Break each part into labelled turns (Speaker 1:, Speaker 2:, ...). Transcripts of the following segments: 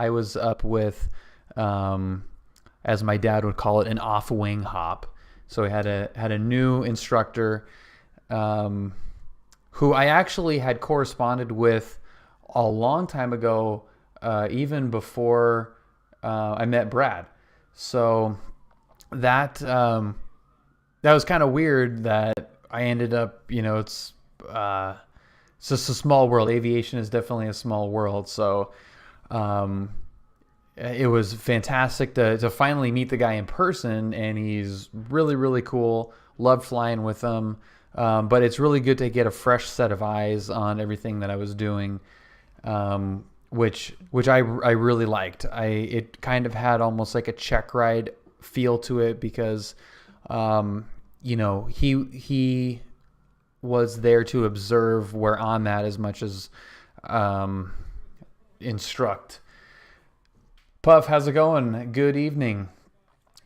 Speaker 1: I was up with, as my dad would call it, an off-wing hop. So we had a new instructor, who I actually had corresponded with a long time ago, even before I met Brad. So that was kind of weird that I ended up, it's just a small world. Aviation is definitely a small world. So it was fantastic to finally meet the guy in person, and he's really, really cool. Loved flying with him. But it's really good to get a fresh set of eyes on everything that I was doing, which I really liked. It kind of had almost like a check ride feel to it because, he was there to observe where I'm at as much as instruct. Puff, how's it going? Good evening.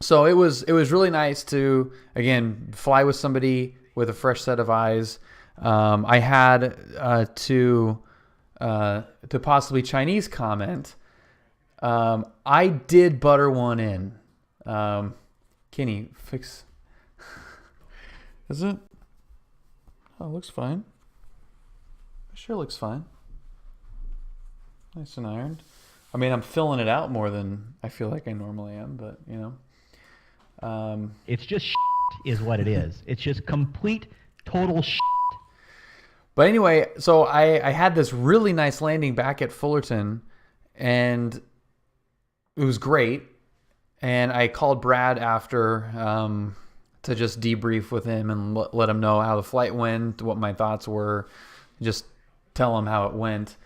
Speaker 1: So it was really nice to, again, fly with somebody with a fresh set of eyes. I had to possibly Chinese comment. I did butter one in. Kenny, fix. Is it? Oh, it looks fine. It sure looks fine. Nice and ironed. I mean, I'm filling it out more than I feel like I normally am, but
Speaker 2: it's just is what it is. It's just complete, total .
Speaker 1: But anyway, so I had this really nice landing back at Fullerton, and it was great. And I called Brad after to just debrief with him and let him know how the flight went, what my thoughts were, just tell him how it went.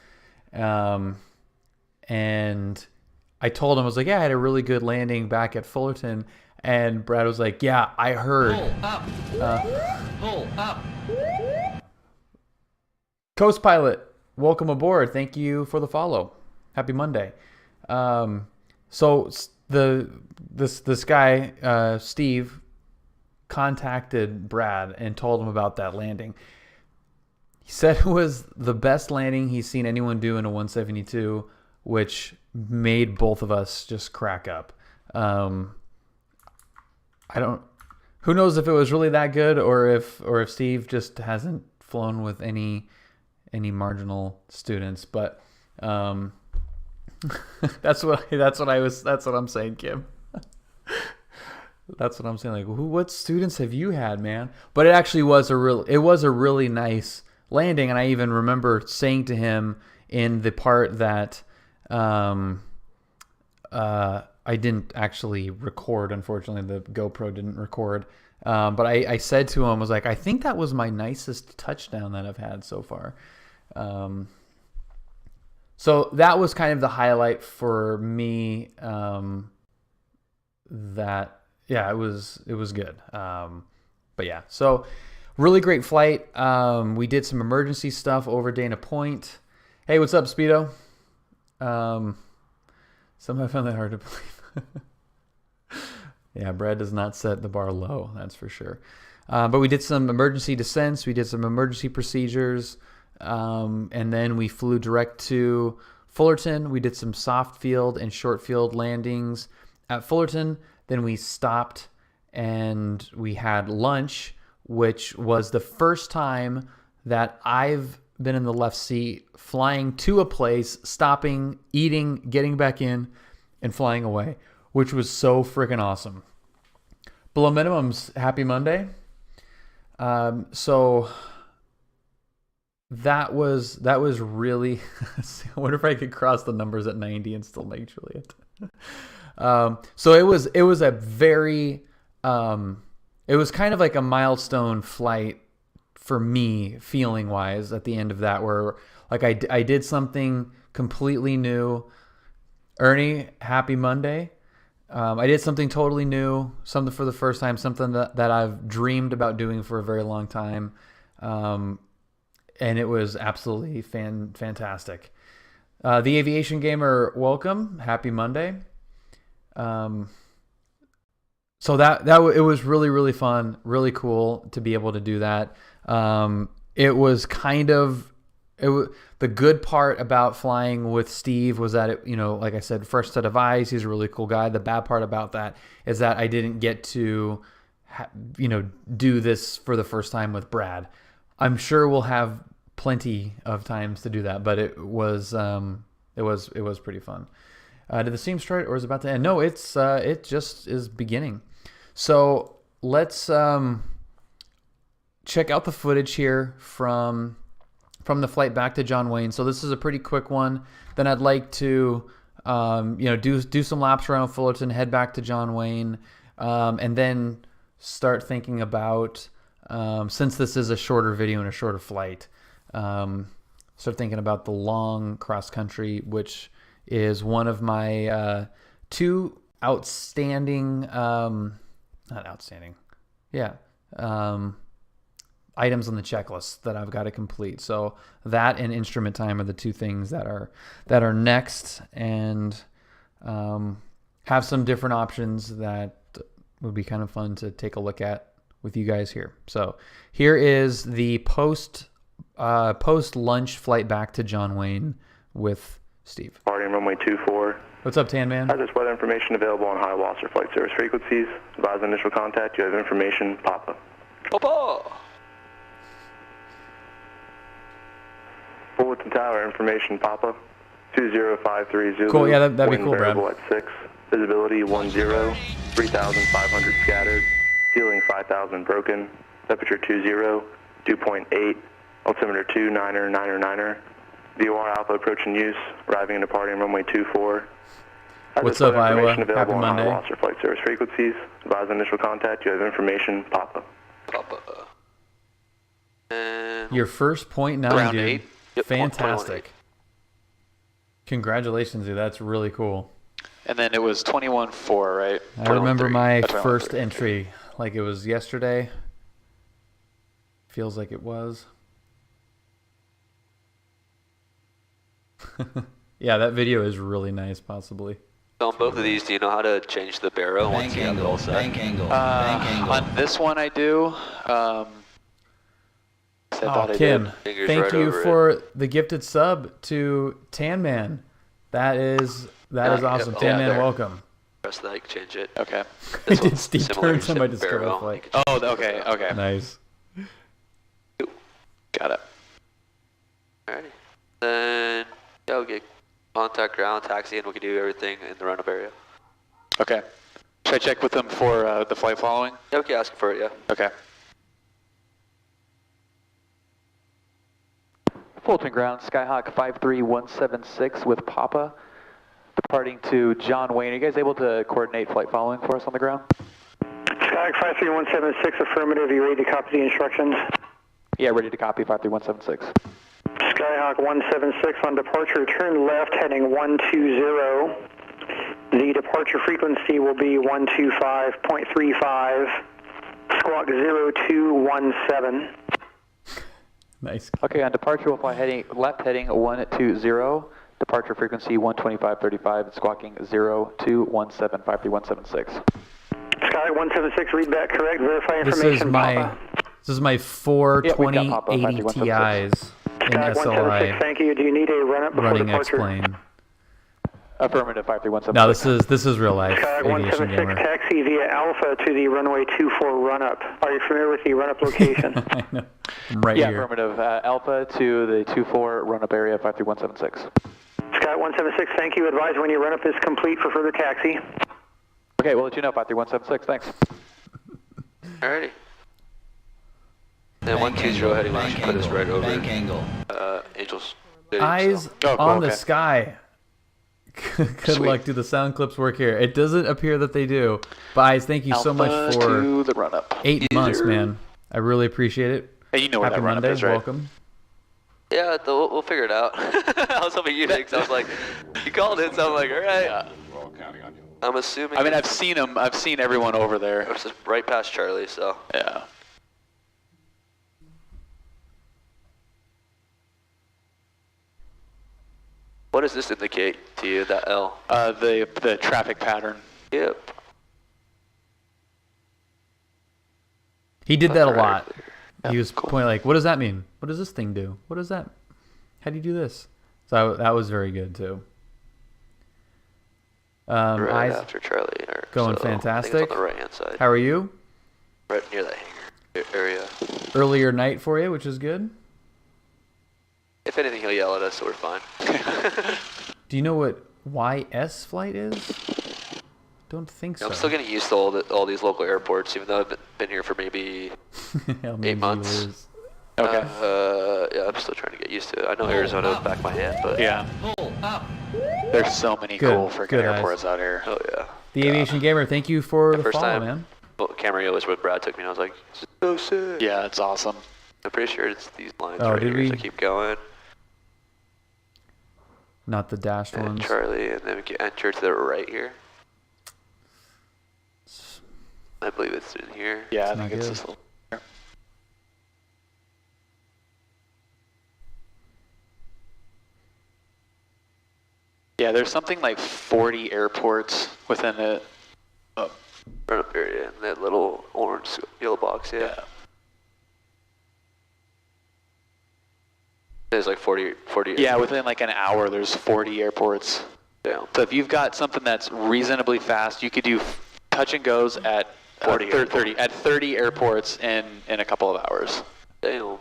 Speaker 1: And I told him, I was like, yeah, I had a really good landing back at Fullerton. And Brad was like, yeah, I heard.
Speaker 2: Pull up.
Speaker 1: Coast Pilot, welcome aboard. Thank you for the follow. Happy Monday. So this guy, Steve, contacted Brad and told him about that landing. He said it was the best landing he's seen anyone do in a 172, which made both of us just crack up. Who knows if it was really that good or if Steve just hasn't flown with any marginal students, but that's what I'm saying, Kim. That's what I'm saying. Like, what students have you had, man? But it actually was a really nice landing, and I even remember saying to him in the part that I didn't actually record. Unfortunately, the GoPro didn't record. But I said to him, I was like, I think that was my nicest touchdown that I've had so far. So that was kind of the highlight for me. It was good. But yeah, so really great flight. We did some emergency stuff over Dana Point. Hey, what's up, Speedo? Somehow I found that hard to believe. Yeah, Brad does not set the bar low, that's for sure. But we did some emergency descents. We did some emergency procedures. And then we flew direct to Fullerton. We did some soft field and short field landings at Fullerton. Then we stopped and we had lunch, which was the first time that I've been in the left seat, flying to a place, stopping, eating, getting back in, and flying away, which was so freaking awesome. Below minimums, happy Monday. So that was really. I wonder if I could cross the numbers at 90 and still make Juliet. So it was a very. It was kind of like a milestone flight for me, feeling wise, at the end of that, where like I did something completely new. Ernie, happy Monday. I did something totally new, something for the first time, something that I've dreamed about doing for a very long time. And it was absolutely fantastic. The Aviation Gamer, welcome. Happy Monday. So it was really, really fun, really cool to be able to do that. It was kind of the good part about flying with Steve was that like I said, first set of eyes. He's a really cool guy. The bad part about that is that I didn't get to, do this for the first time with Brad. I'm sure we'll have plenty of times to do that, but it was pretty fun. Did the stream start or is it about to end? No, it just is beginning. So let's check out the footage here from the flight back to John Wayne. So this is a pretty quick one. Then I'd like to do some laps around Fullerton, head back to John Wayne, and then start thinking about, since this is a shorter video and a shorter flight, start thinking about the long cross country, which is one of my two outstanding, not outstanding, yeah, items on the checklist that I've got to complete. So that and instrument time are the two things that are next, and have some different options that would be kind of fun to take a look at with you guys here. So here is the post lunch flight back to John Wayne with Steve.
Speaker 3: Departing runway 24.
Speaker 1: What's up, Tan Man?
Speaker 3: Has this weather information available on high loss or flight service frequencies? Advise initial contact. You have information. Papa.
Speaker 4: Papa.
Speaker 3: Fullerton Tower information. Papa. 20530 Zulu.
Speaker 1: Cool. Yeah, that'd be cool, Brad.
Speaker 3: Variable at 6. Visibility 10. 3,500 scattered. Ceiling 5,000 broken. Temperature 20. Dew point 8. Altimeter 2 9er 9er 9er. VOR Alpha approaching use. Arriving and departing runway 24.
Speaker 1: What's up, Iowa? Happy
Speaker 3: On
Speaker 1: Monday.
Speaker 3: high loss or flight service frequencies. Advise initial contact. You have information. Papa.
Speaker 4: Papa. And
Speaker 1: Your first .9,
Speaker 4: round
Speaker 1: dude.
Speaker 4: 8. Yep,
Speaker 1: Fantastic. Congratulations, dude. That's really cool.
Speaker 4: And then it was 21.4, right?
Speaker 1: I remember
Speaker 4: 21.3.
Speaker 1: my
Speaker 4: 21.3.
Speaker 1: first entry like it was yesterday. Feels like it was. Yeah, that video is really nice, possibly.
Speaker 5: On both of these, do you know how to change the barrel once you have it all set?
Speaker 6: Bank angle.
Speaker 4: On this one, I do. I thought I
Speaker 1: Kim,
Speaker 4: did.
Speaker 5: Fingers
Speaker 1: thank
Speaker 5: right
Speaker 1: you
Speaker 5: over
Speaker 1: for the gifted sub to Tan Man. That is awesome.
Speaker 4: yeah,
Speaker 1: Tan Man,
Speaker 4: there.
Speaker 1: welcome.
Speaker 5: Press that, you can change it.
Speaker 4: Okay.
Speaker 5: This
Speaker 1: Did
Speaker 5: one's
Speaker 1: Steve
Speaker 5: similar
Speaker 1: turn somebody
Speaker 5: to
Speaker 1: to Discover
Speaker 5: barrel.
Speaker 1: Flight?
Speaker 4: Oh, okay, okay.
Speaker 1: Nice.
Speaker 4: Got it.
Speaker 5: Alrighty. Then, yeah, we'll get contact ground, taxi, and we can do everything in the run-up area.
Speaker 4: Okay. Should I check with them for the flight following?
Speaker 5: Yeah, we can ask for it, yeah.
Speaker 4: Okay.
Speaker 7: Fullerton ground, Skyhawk 53176 with Papa, departing to John Wayne. Are you guys able to coordinate flight following for us on the ground?
Speaker 8: Skyhawk 53176, affirmative. You ready to copy the instructions?
Speaker 7: Yeah, ready to copy 53176.
Speaker 8: Skyhawk 176 on departure, turn left heading 120. The departure frequency will be 125.35, squawk 0217.
Speaker 1: Nice.
Speaker 7: Okay, on departure we'll fly left heading 120, departure frequency 125.35, squawking 0217, 53176.
Speaker 8: Skyhawk 176, read back correct, verify
Speaker 1: This
Speaker 8: information.
Speaker 1: is my 420
Speaker 7: Yeah, Papa,
Speaker 1: 80 Ti's in
Speaker 8: Skyhawk 176,
Speaker 1: SLI
Speaker 8: thank you. Do you need a run-up before
Speaker 1: running
Speaker 8: departure?
Speaker 1: X-plane.
Speaker 7: Affirmative 53176.
Speaker 1: No, this is real life
Speaker 8: Skyhawk
Speaker 1: aviation
Speaker 8: 176,
Speaker 1: gamer.
Speaker 8: taxi via Alpha to the runway 24 run-up. Are you familiar with the run-up location?
Speaker 1: I know. I'm right
Speaker 7: Yeah,
Speaker 1: here.
Speaker 7: affirmative. Alpha to the 24 run-up area 53176.
Speaker 8: Skyhawk 176, thank you. Advise when your run-up is complete for further taxi.
Speaker 7: Okay, we'll let you know 53176. Thanks.
Speaker 5: Alrighty. Then 120 heading line should put us right over
Speaker 6: Bank angle.
Speaker 5: Angels.
Speaker 1: Eyes
Speaker 4: Oh, cool,
Speaker 1: on the
Speaker 4: okay.
Speaker 1: sky. Good
Speaker 4: Sweet.
Speaker 1: luck. Do the sound clips work here? It doesn't appear that they do. But Eyes, thank you so much
Speaker 4: Alpha
Speaker 1: for
Speaker 4: to the run-up.
Speaker 1: 8 months, man. I really appreciate it.
Speaker 4: Hey, you know where
Speaker 1: Happy
Speaker 4: that run-up
Speaker 1: Monday.
Speaker 4: is, right?
Speaker 1: Welcome.
Speaker 5: Yeah, we'll figure it out. I was hoping you'd because I was like, you called it, so I'm like, alright.
Speaker 4: Yeah.
Speaker 5: I'm assuming
Speaker 4: I mean, I've seen them. I've seen everyone over there.
Speaker 5: it's just right past Charlie, so.
Speaker 4: Yeah.
Speaker 5: What does this indicate to you, that L?
Speaker 4: The traffic pattern.
Speaker 5: Yep.
Speaker 1: He did that a
Speaker 5: Alright.
Speaker 1: lot. He was pointing like, what does that mean? What does this thing do? What does that? How do you do this? So that was very good too.
Speaker 5: Right
Speaker 1: Eyes
Speaker 5: after Charlie.
Speaker 1: going
Speaker 5: I think
Speaker 1: fantastic.
Speaker 5: it's on the right hand side.
Speaker 1: How are you?
Speaker 5: Right near that hangar area.
Speaker 1: Earlier night for you, which is good.
Speaker 5: If anything, he'll yell at us, so we're fine.
Speaker 1: Do you know what YS flight is? Don't think so.
Speaker 5: I'm still getting used to all these local airports, even though I've been here for maybe
Speaker 1: How many
Speaker 5: 8 months.
Speaker 1: viewers?
Speaker 4: Okay.
Speaker 5: Yeah, I'm still trying to get used to it. I know Arizona is back of my hand, but
Speaker 4: Yeah. There's so many
Speaker 1: Good,
Speaker 4: cool freaking
Speaker 1: good eyes.
Speaker 4: airports out here.
Speaker 5: oh yeah.
Speaker 1: The Aviation Gamer, thank you for the
Speaker 5: First
Speaker 1: follow,
Speaker 5: time,
Speaker 1: man.
Speaker 5: well, Camarillo was where Brad took me, and I was like, this is so sick.
Speaker 4: Yeah, it's awesome.
Speaker 5: I'm pretty sure it's these lines
Speaker 1: Oh,
Speaker 5: right
Speaker 1: did
Speaker 5: here,
Speaker 1: we-
Speaker 5: so keep going.
Speaker 1: Not the dashed
Speaker 5: And
Speaker 1: ones.
Speaker 5: Charlie, and then we can enter to the right here. I believe it's in here.
Speaker 4: Yeah, I
Speaker 1: It's
Speaker 4: think
Speaker 1: not
Speaker 4: it's
Speaker 1: good.
Speaker 4: this little. Yeah, there's something like 40 airports within it. Oh,
Speaker 5: Right up here, yeah, in that little orange yellow box, yeah.
Speaker 4: yeah.
Speaker 5: There's like 40
Speaker 4: Yeah, within like an hour, there's 40 airports.
Speaker 5: down.
Speaker 4: So if you've got something that's reasonably fast, you could do touch and goes at 30 airports in a couple of hours.
Speaker 5: Damn.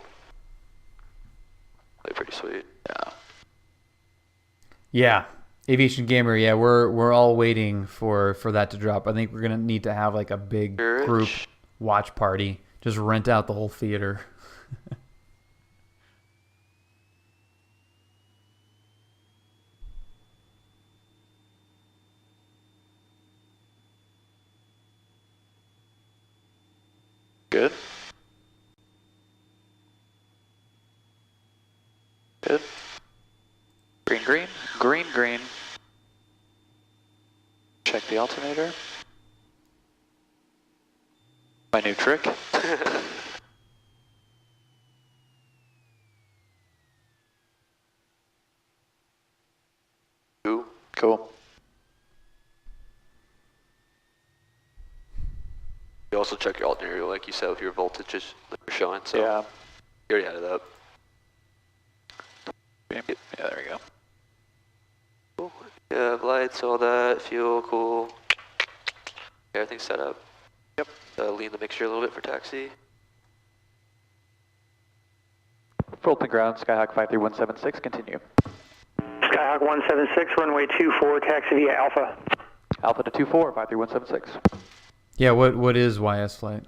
Speaker 5: Like pretty sweet.
Speaker 4: Yeah.
Speaker 1: Yeah, Aviation Gamer. Yeah, we're all waiting for that to drop. I think we're gonna need to have like a big
Speaker 5: Sure.
Speaker 1: group watch party. Just rent out the whole theater.
Speaker 4: Good. Good. Green, green, green, green. Check the alternator. My new trick.
Speaker 5: Ooh.
Speaker 4: Cool.
Speaker 5: You also check your alternator, like you said, with your voltages that you're showing, so
Speaker 4: Yeah.
Speaker 5: you already had it up.
Speaker 4: Yeah, there we go.
Speaker 5: Cool. Yeah, lights, all that, fuel, cool. Everything's set up.
Speaker 4: Yep.
Speaker 5: Lean the mixture a little bit for taxi.
Speaker 7: Fullerton ground, Skyhawk 53176, continue.
Speaker 8: Skyhawk 176, runway 24, taxi via Alpha.
Speaker 7: Alpha to 24, 53176.
Speaker 1: Yeah, what is YS flight?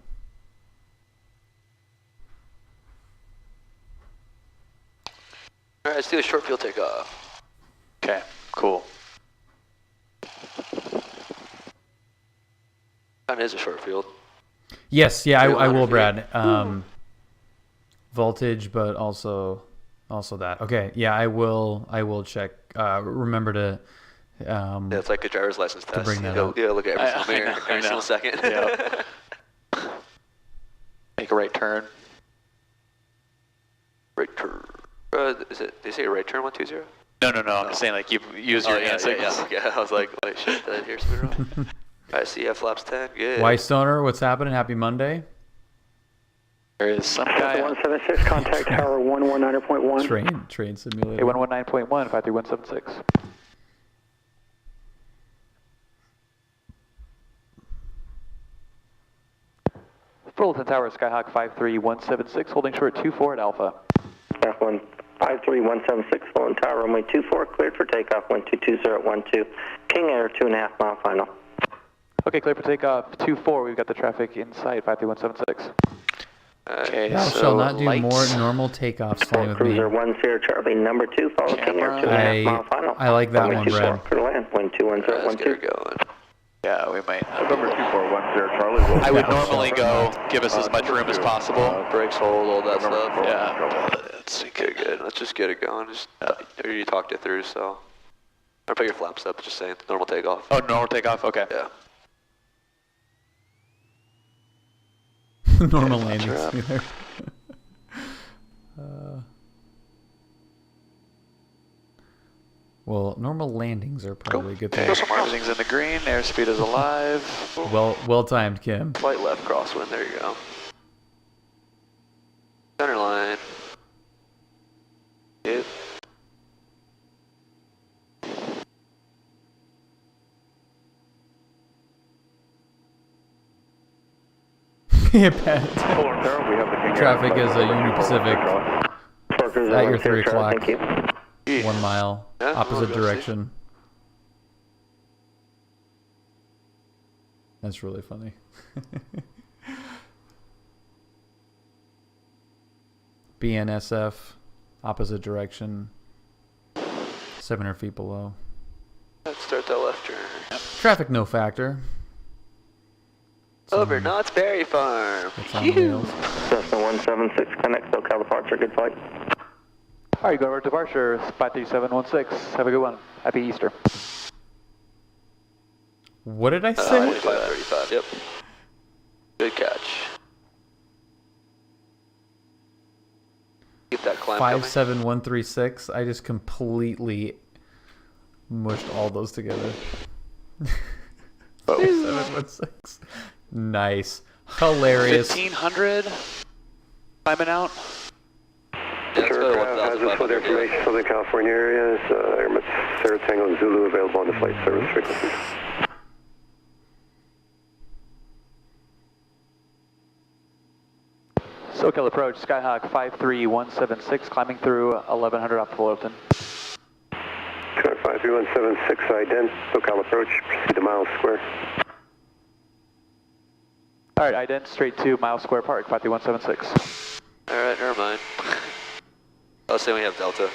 Speaker 5: Alright, let's do a short field takeoff.
Speaker 4: Okay, cool.
Speaker 5: That is a short field.
Speaker 1: Yes, yeah, I will,
Speaker 5: 200
Speaker 1: Brad. Voltage, but also that. Okay, yeah, I will check. Remember to.
Speaker 5: Yeah, it's like a driver's license test.
Speaker 1: bring that
Speaker 5: you
Speaker 1: up.
Speaker 5: gotta look at every
Speaker 4: I
Speaker 5: single mirror
Speaker 4: know,
Speaker 5: every
Speaker 4: I
Speaker 5: single
Speaker 4: know.
Speaker 5: second.
Speaker 4: Yeah. Make a right turn.
Speaker 5: Right turn. Is it? They say right turn 120?
Speaker 4: No, I'm just saying like you use your hand signals.
Speaker 5: Yeah, I was like, wait, shit, did I hear something wrong? Alright, CF flaps 10, good.
Speaker 1: Y Stoner, what's happening? Happy Monday.
Speaker 4: There is some guy.
Speaker 8: 176, contact tower 119.1.
Speaker 1: Train simulator.
Speaker 7: Hey, 119.1, 53176. Fullerton Tower, Skyhawk 53176, holding short 24 at Alpha.
Speaker 3: Skyhawk 53176, Fullerton Tower, runway 24, cleared for takeoff, 122012. King Air, 2.5 mile final.
Speaker 7: Okay, clear for takeoff 24. We've got the traffic in sight, 53176.
Speaker 4: Okay,
Speaker 1: Thou
Speaker 4: so
Speaker 1: shall not do
Speaker 4: lights.
Speaker 1: more normal takeoffs flying with me.
Speaker 3: Cruiser 10 Charlie, number 2, follow King Air,
Speaker 4: Camera.
Speaker 3: 2.5 mile final.
Speaker 1: I like that
Speaker 3: Runway
Speaker 1: one,
Speaker 3: 24,
Speaker 1: Brad.
Speaker 3: clear to land,
Speaker 5: Let's get her
Speaker 3: 121012.
Speaker 5: going.
Speaker 4: Yeah, we might.
Speaker 6: Number 2410 Charlie. Will
Speaker 4: I would
Speaker 6: count.
Speaker 4: normally go give us as much room as possible.
Speaker 5: Brakes hold, all that stuff.
Speaker 4: Yeah. Let's
Speaker 5: Okay, good. Let's just get it going. Just, you talked it through, so. Or put your flaps up, just saying. Normal takeoff.
Speaker 4: Oh, normal takeoff. Okay.
Speaker 5: Yeah.
Speaker 1: Normal
Speaker 5: Okay,
Speaker 1: landing
Speaker 5: flaps are up.
Speaker 1: simulator. Well, normal landings are probably a good thing.
Speaker 4: Everything's in the green. Airspeed is alive.
Speaker 1: Well timed, Kim.
Speaker 5: Flight left crosswind, there you go. Center line. Yep.
Speaker 1: Traffic is a Union Pacific at your 3 o'clock.
Speaker 8: Thank you.
Speaker 1: 1 mile,
Speaker 5: Yeah,
Speaker 1: opposite
Speaker 5: we'll go see.
Speaker 1: direction. That's really funny. BNSF, opposite direction, 700 feet below.
Speaker 5: Let's start that left turn.
Speaker 1: Traffic no factor.
Speaker 5: Over Knott's Berry Farm.
Speaker 1: It's on the rails.
Speaker 8: Cessna 176, connect SoCal departure, good flight.
Speaker 7: All right, go over departure, 53716. Have a good one. Happy Easter.
Speaker 1: What did I say?
Speaker 5: 535, yep. Good catch. Get that climb coming.
Speaker 1: 57136. I just completely mushed all those together. 5716. Nice. Hilarious.
Speaker 4: 1500 climbing out.
Speaker 5: Yeah, let's go to
Speaker 6: Hazard
Speaker 5: 1,500.
Speaker 6: information, Southern California areas, Airmet Sarah Tango and Zulu available on the flight service frequencies.
Speaker 7: SoCal approach, Skyhawk 53176, climbing through 1100 off Fullerton.
Speaker 6: Skyhawk 53176, ident, SoCal approach, proceed to Miles Square.
Speaker 7: All right, ident straight to Miles Square Park, 53176.
Speaker 5: Alright, never mind. I was saying we have Delta.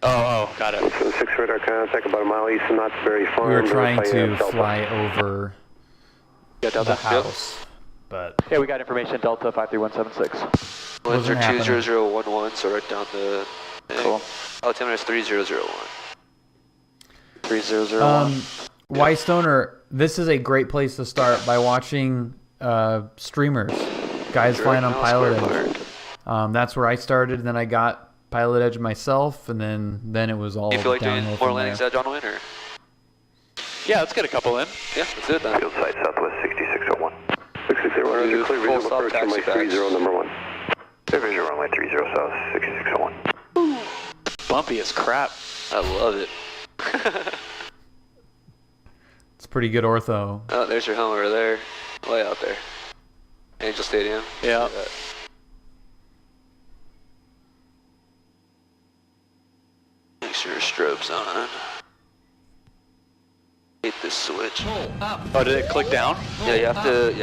Speaker 4: Oh, got it.
Speaker 6: 76 radar contact about a mile east of Knott's Berry Farm.
Speaker 1: We were trying
Speaker 6: Verify
Speaker 1: to
Speaker 6: Delta.
Speaker 1: fly over the house, but
Speaker 7: Yeah, we got information, Delta 53176.
Speaker 5: Winds are
Speaker 1: Wasn't happening.
Speaker 5: 20011, so right down the thing.
Speaker 7: Cool.
Speaker 5: Altimeter is 3001.
Speaker 4: 3001.
Speaker 1: Why Stoner, this is a great place to start by watching streamers, guys flying on PilotEdge. That's where I started, and then I got PilotEdge myself, and then it was all
Speaker 5: Do you feel like doing
Speaker 1: downhill
Speaker 5: more
Speaker 1: from
Speaker 5: landings
Speaker 1: there.
Speaker 5: at John Wayne, or?
Speaker 4: Yeah, let's get a couple in.
Speaker 5: Yeah, let's do it then.
Speaker 6: Field site Southwest 6601. 6601, is it clear
Speaker 5: Full
Speaker 6: visual
Speaker 5: stop
Speaker 6: approach runway
Speaker 5: taxi
Speaker 6: 30 number 1. Clear visual runway 30 south 6601.
Speaker 4: Bumpy as crap.
Speaker 5: I love it.
Speaker 1: It's pretty good ortho.
Speaker 5: Oh, there's your home over there. Way out there. Angel Stadium.
Speaker 4: Yeah.
Speaker 5: Make sure your strobe's on. Hate this switch.
Speaker 4: Oh, did it click down?
Speaker 5: Yeah, you have to,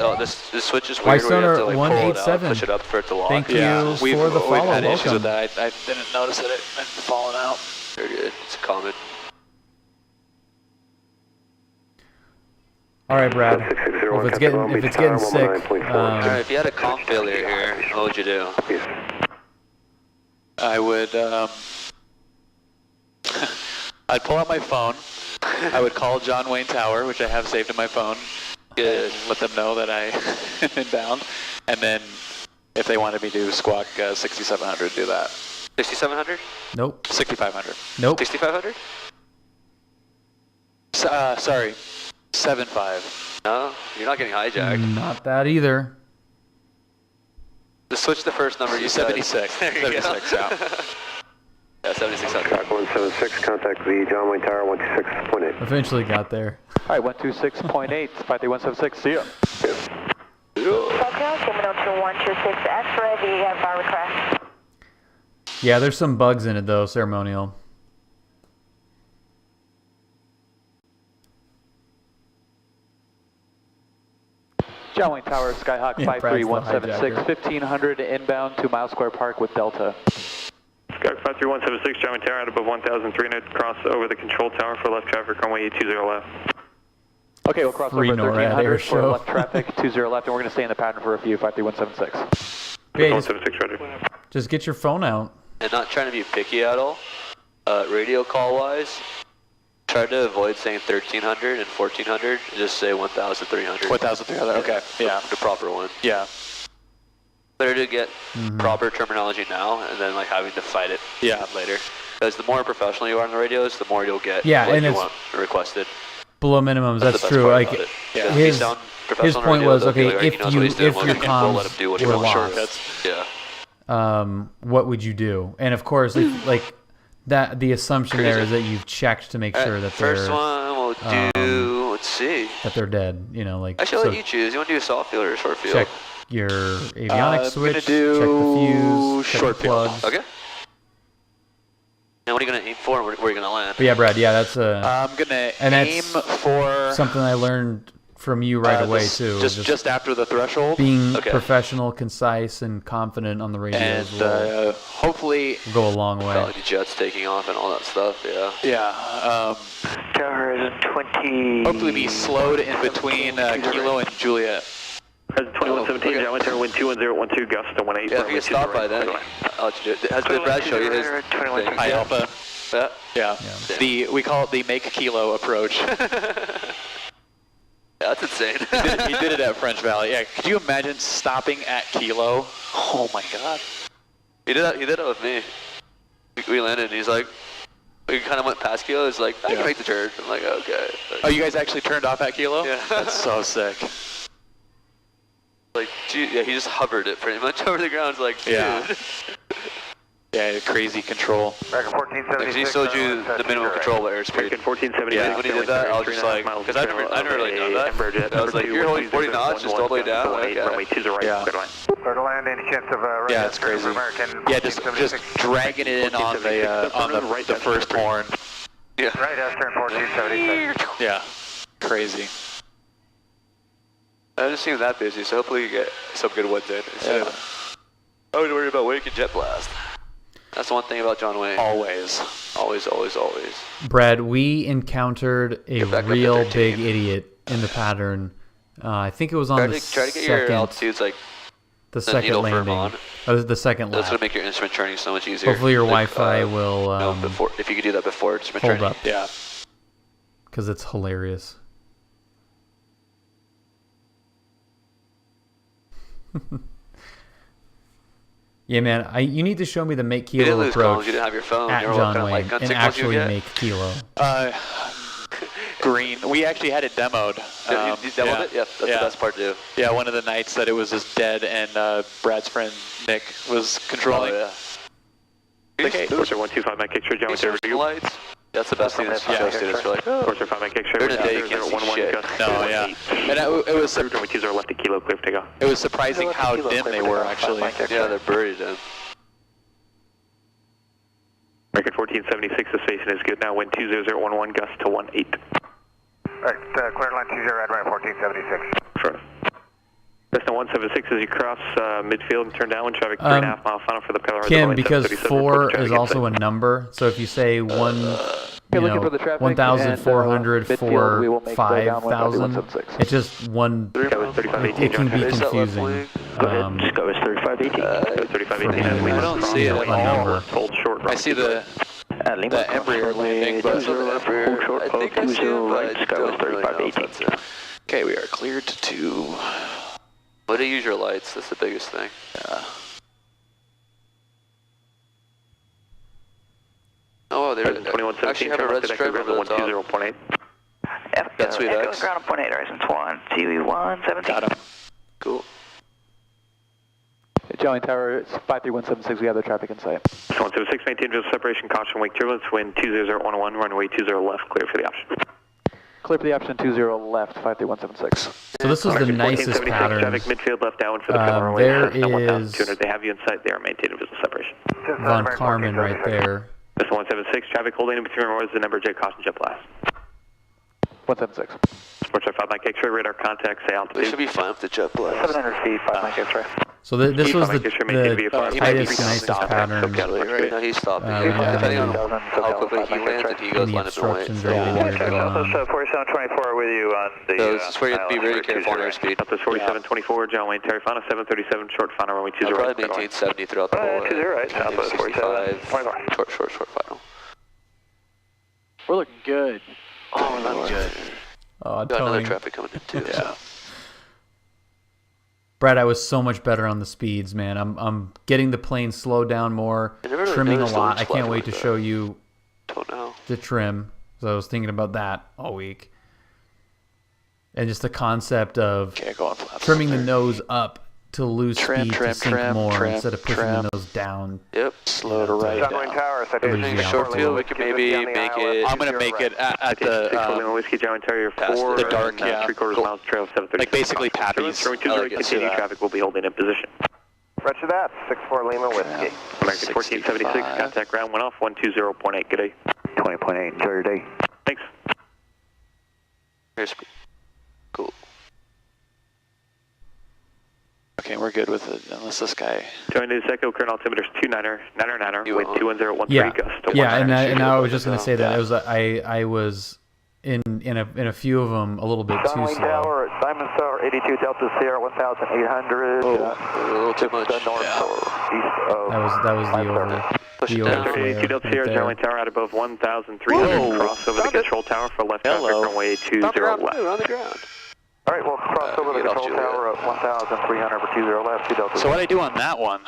Speaker 5: oh, this switch is
Speaker 1: Why
Speaker 5: weird where you have to
Speaker 1: Stoner
Speaker 5: like pull it out,
Speaker 1: 187.
Speaker 5: push it up for it to lock.
Speaker 1: Thank you
Speaker 4: We've
Speaker 1: for the follow.
Speaker 4: had issues with
Speaker 1: Welcome.
Speaker 4: that. I didn't notice that it had fallen out.
Speaker 5: Very good. It's common.
Speaker 1: All right, Brad. Well, if it's getting sick,
Speaker 5: Alright, if you had a comp failure here, what would you do?
Speaker 4: I would, I'd pull out my phone. I would call John Wayne Tower, which I have saved in my phone.
Speaker 5: Good.
Speaker 4: And let them know that I am inbound. And then if they wanted me to squawk 6700, do that.
Speaker 5: 6700?
Speaker 1: nope,
Speaker 4: 6500.
Speaker 1: nope.
Speaker 5: 6500?
Speaker 4: Sorry, 75.
Speaker 5: No, you're not getting hijacked.
Speaker 1: Not that either.
Speaker 5: Just switch the first number you said.
Speaker 4: 76.
Speaker 5: There you go.
Speaker 4: 76, yeah.
Speaker 5: Yeah, 7600.
Speaker 6: Track 176, contact the John Wayne Tower 126.8.
Speaker 1: Eventually got there.
Speaker 7: All right, 126.8, 53176, see ya.
Speaker 9: SoCal, Terminal 2126S, ready, bar request.
Speaker 1: Yeah, there's some bugs in it though, ceremonial.
Speaker 7: John Wayne Tower, Skyhawk
Speaker 1: Yeah, Brad's the
Speaker 7: 53176,
Speaker 1: hijacker.
Speaker 7: 1500 inbound to Miles Square Park with Delta.
Speaker 3: Skyhawk 53176, John Wayne Tower out above 1,300, cross over the control tower for left traffic, runway 20 left.
Speaker 7: Okay, we'll cross
Speaker 1: Free
Speaker 7: over
Speaker 1: NORAD air
Speaker 7: 1300 for
Speaker 1: show.
Speaker 7: left traffic, 20 left, and we're going to stay in the pattern for a few, 53176.
Speaker 1: Okay, just,
Speaker 3: 176 ready.
Speaker 1: just get your phone out.
Speaker 5: And not trying to be picky at all, radio call wise, try to avoid saying 1300 and 1400, just say 1300.
Speaker 4: 1300, okay. Yeah.
Speaker 5: The proper one.
Speaker 4: Yeah.
Speaker 5: Better to get proper terminology now and then like having to fight it later. Because the more professional you are on the radios, the more you'll get
Speaker 1: Yeah,
Speaker 5: what
Speaker 1: and
Speaker 5: you
Speaker 1: it's
Speaker 5: want requested.
Speaker 1: below minimums.
Speaker 5: That's
Speaker 1: That's
Speaker 5: the best
Speaker 1: true.
Speaker 5: part
Speaker 1: Like
Speaker 5: about it. Yeah, if you
Speaker 1: his
Speaker 5: sound
Speaker 1: his
Speaker 5: professional on
Speaker 1: point
Speaker 5: radio,
Speaker 1: was
Speaker 5: they'll be
Speaker 1: okay
Speaker 5: like,
Speaker 1: if
Speaker 5: he knows what he's doing,
Speaker 1: if
Speaker 5: we'll
Speaker 1: your
Speaker 5: let him do
Speaker 1: comms
Speaker 5: what he
Speaker 1: were
Speaker 5: wants.
Speaker 1: lost,
Speaker 5: Yeah.
Speaker 1: what would you do? And of course, if, like that, the assumption there is that you've checked to make sure that they're
Speaker 5: First one we'll do, let's see.
Speaker 1: that they're dead. You know, like
Speaker 5: Actually, I'll let you choose. You want to do a soft field or a short field?
Speaker 1: check your avionics switch, check
Speaker 4: do
Speaker 1: the fuse, check
Speaker 4: short
Speaker 1: the
Speaker 4: field.
Speaker 1: plugs.
Speaker 5: Okay. And what are you going to aim for, and where are you going to land?
Speaker 1: But yeah, Brad, yeah, that's
Speaker 4: I'm gonna
Speaker 1: and
Speaker 4: aim
Speaker 1: that's
Speaker 4: for
Speaker 1: something I learned from you right away too.
Speaker 4: Just after the threshold,
Speaker 1: being
Speaker 5: Okay.
Speaker 1: professional, concise, and confident on the radios
Speaker 4: and
Speaker 1: will
Speaker 4: hopefully,
Speaker 1: go a long way.
Speaker 5: Like the jets taking off and all that stuff, yeah.
Speaker 4: yeah,
Speaker 8: Tower is 20.
Speaker 4: hopefully be slowed in between Kilo and Juliet.
Speaker 3: 2117,
Speaker 5: okay.
Speaker 3: John Winter, wind 210, gust to 18.
Speaker 5: Yeah, if you get stopped by then, I'll let you do it. Did Brad show you his thing?
Speaker 4: High Alpha.
Speaker 5: Yeah.
Speaker 4: Yeah. We call it the make Kilo approach.
Speaker 5: Yeah, that's insane.
Speaker 4: He did it at French Valley. Yeah. Could you imagine stopping at Kilo? Oh my God.
Speaker 5: He did that with me. We landed, and he's like, we kind of went past Kilo. He's like, I can make the turn. I'm like, okay.
Speaker 4: Oh, you guys actually turned off at Kilo?
Speaker 5: Yeah.
Speaker 4: That's so sick.
Speaker 5: Like, gee, yeah, he just hovered it pretty much over the ground. It's like, dude.
Speaker 4: Yeah. Yeah, crazy control.
Speaker 6: Record 1476.
Speaker 5: He showed you the minimum controllable airspeed.
Speaker 3: 1476.
Speaker 5: Yeah, when he did that, I was just like, because I never really done that. I was like, you're holding 40 knots just all the way down? Okay.
Speaker 3: Runway 20 right,
Speaker 5: Yeah.
Speaker 3: good line.
Speaker 6: Clear to land, any chance of
Speaker 4: Yeah, it's crazy. Yeah, just dragging it in on the first horn.
Speaker 5: Yeah.
Speaker 6: Right, turn 1476.
Speaker 4: Yeah, crazy.
Speaker 5: I haven't seen that busy, so hopefully you get some good ones in.
Speaker 4: Yeah.
Speaker 5: I would worry about wake and jet blast. That's the one thing about John Wayne.
Speaker 4: Always.
Speaker 5: Always.
Speaker 1: Brad, we encountered a
Speaker 5: Get back up to
Speaker 1: real
Speaker 5: 13.
Speaker 1: big idiot in the pattern. I think it was on
Speaker 5: Try to get your altitudes like
Speaker 1: the
Speaker 5: the
Speaker 1: second
Speaker 5: needle firm
Speaker 1: landing.
Speaker 5: on.
Speaker 1: That was the second
Speaker 5: That's
Speaker 1: lap.
Speaker 5: gonna make your instrument training so much easier.
Speaker 1: Hopefully your
Speaker 5: Like,
Speaker 1: Wi-Fi will
Speaker 5: no, before, if you could do that before instrument
Speaker 1: hold
Speaker 5: training.
Speaker 1: up.
Speaker 4: Yeah.
Speaker 1: Because it's hilarious. Yeah, man. You need to show me the make
Speaker 5: You didn't
Speaker 1: kilo
Speaker 5: lose columns,
Speaker 1: approach
Speaker 5: you didn't have your phone.
Speaker 1: at
Speaker 5: You were
Speaker 1: John
Speaker 5: kind of
Speaker 1: Wayne
Speaker 5: like gun
Speaker 1: and
Speaker 5: signals you
Speaker 1: actually
Speaker 5: get.
Speaker 1: make kilo.
Speaker 4: Green. We actually had it demoed.
Speaker 5: Yeah, you demoed it? Yeah, that's the best part to do.
Speaker 4: Yeah, one of the nights that it was just dead, and Brad's friend Nick was controlling.
Speaker 5: Oh, yeah.
Speaker 4: Okay.
Speaker 3: Forcer 125, Mike X-ray, John Winter,
Speaker 5: Research lights. That's the best thing to show students. You're like, oh.
Speaker 3: Forcer 5, Mike X-ray,
Speaker 5: During the day, you can't see shit.
Speaker 4: No, yeah. And it was
Speaker 3: Runway 20 left at Kilo, clear for takeoff.
Speaker 4: it was surprising how dim they were actually.
Speaker 5: Yeah, they're buried in.
Speaker 3: Record 1476, the station is good now, wind 20011, gust to 18.
Speaker 6: Right, clear line 20, red right 1476.
Speaker 3: Front. Cessna 176 as you cross midfield and turn downwind, traffic 3.5 mile final for the Palo Alto.
Speaker 1: Kim, because 4 is also a number, so if you say
Speaker 7: looking for the traffic,
Speaker 1: 1,400
Speaker 7: and,
Speaker 1: for
Speaker 7: midfield, we will make the downwind
Speaker 1: 5,000,
Speaker 7: 3176.
Speaker 1: it's just one. It can be confusing.
Speaker 3: Go ahead, just go as 3518. 3518.
Speaker 5: I don't see it at all.
Speaker 1: Number.
Speaker 3: Hold short.
Speaker 4: I see the Embraer landing, but
Speaker 5: I think I see it, but I don't really know if that's it.
Speaker 4: okay, we are cleared to.
Speaker 5: Way to use your lights, that's the biggest thing.
Speaker 4: Yeah.
Speaker 5: Oh, they actually have a red stripe over the top.
Speaker 3: 120.8.
Speaker 5: That's sweet
Speaker 9: Echo
Speaker 5: X.
Speaker 9: ground 0.8, Horizon 1, TV117.
Speaker 4: Got him.
Speaker 5: Cool.
Speaker 7: Jolly Tower, it's 53176. We have the traffic in sight.
Speaker 3: 176, maintain visual separation, caution, wake turbulence, wind 20011, runway 20 left, clear for the option.
Speaker 7: Clear for the option 20 left, 53176.
Speaker 1: So this was the nicest
Speaker 3: 1476,
Speaker 1: pattern.
Speaker 3: traffic midfield left downwind for the Palo runway.
Speaker 1: There
Speaker 3: Cessna
Speaker 1: is
Speaker 3: 1200. They have you in sight. They are maintaining visual separation.
Speaker 1: Von Carmen right there.
Speaker 3: Cessna 176, traffic holding in between runways, the number jet, caution, jet blast.
Speaker 7: 176.
Speaker 3: Sports 5 Mike X-ray, radar contact, say
Speaker 5: We
Speaker 3: altitude.
Speaker 5: should be fine with the jet blast.
Speaker 8: 700 feet, 5 Mike X-ray.
Speaker 1: So this was the
Speaker 4: he might be
Speaker 1: tightest, nicest
Speaker 4: stopping.
Speaker 1: pattern.
Speaker 5: No, he's stopping.
Speaker 1: we have
Speaker 5: Depending on how quickly he lands, and he goes
Speaker 1: And the
Speaker 5: line up and wait.
Speaker 1: instructions are in there.
Speaker 8: Also 4724 with you on the...
Speaker 5: So this is where you have to be really careful on airspeed.
Speaker 3: Up to 4724, John Wayne, Terry Fauna, 737, short final, runway 20
Speaker 5: I'll
Speaker 3: right.
Speaker 5: probably maintain 70 throughout the whole way.
Speaker 8: 20 right,
Speaker 5: Maybe
Speaker 8: Alpha 47,
Speaker 5: 65, short final.
Speaker 7: We're looking good.
Speaker 5: Oh, that's good.
Speaker 1: Oh,
Speaker 5: Got another
Speaker 1: Tony.
Speaker 5: traffic coming in too.
Speaker 4: Yeah.
Speaker 1: Brad, I was so much better on the speeds, man. I'm getting the plane slowed down more,
Speaker 5: I never really
Speaker 1: trimming a
Speaker 5: noticed the
Speaker 1: lot.
Speaker 5: wings
Speaker 1: I can't
Speaker 5: flapping
Speaker 1: wait
Speaker 5: like
Speaker 1: to
Speaker 5: that.
Speaker 1: show you
Speaker 5: Don't know.
Speaker 1: the trim. So I was thinking about that all week. And just the concept of
Speaker 4: Okay, go on flaps.
Speaker 1: trimming the nose up to lose speed to sink more instead of pushing the nose down.
Speaker 5: Yep.
Speaker 4: Slow to right
Speaker 6: John
Speaker 4: down.
Speaker 6: Wayne Tower, citation
Speaker 1: Yeah.
Speaker 5: Short field, we can maybe make it.
Speaker 4: I'm going to make it at the,
Speaker 3: 6 Lima Whiskey, John Interior
Speaker 5: past
Speaker 3: 4,
Speaker 5: the
Speaker 4: dark, yeah.
Speaker 3: 3/4 miles, trail 730.
Speaker 4: like basically Pappy's.
Speaker 3: Continue traffic will be holding in position.
Speaker 6: Roger that, 6-4 Lima Whiskey.
Speaker 3: American 1476, contact ground went off 120.8, good day.
Speaker 6: 20.8, enjoy your day.
Speaker 3: Thanks.
Speaker 5: Here's cool.
Speaker 4: Okay, we're good with it, unless this guy...
Speaker 3: Join News Echo, current altimeter is 29er,
Speaker 5: You
Speaker 3: wind
Speaker 5: on?
Speaker 3: 21013
Speaker 1: Yeah,
Speaker 3: gust to
Speaker 1: yeah,
Speaker 3: 19.
Speaker 1: and I was just gonna say that it was I was in a few of them a little bit
Speaker 6: John
Speaker 1: too
Speaker 6: Wayne
Speaker 1: slow.
Speaker 6: Tower at Simon Tower, 82 Delta Sierra, 1,800.
Speaker 5: Oh, a little too much.
Speaker 6: North or east of
Speaker 1: That was the over.
Speaker 5: Push
Speaker 1: The
Speaker 5: it down.
Speaker 1: over
Speaker 3: 82 Delta
Speaker 1: right
Speaker 3: Sierra,
Speaker 1: there.
Speaker 3: John Wayne Tower out above 1,300.
Speaker 4: Whoa.
Speaker 3: Cross over the control tower for left traffic,
Speaker 4: Hello.
Speaker 3: runway 20
Speaker 5: On the ground,
Speaker 3: left.
Speaker 5: on the ground.
Speaker 6: All right, we'll cross over the
Speaker 5: get off
Speaker 6: control
Speaker 5: Juliet.
Speaker 6: tower at 1,300 for 20 left, 2 Delta.
Speaker 4: So what I do on that one?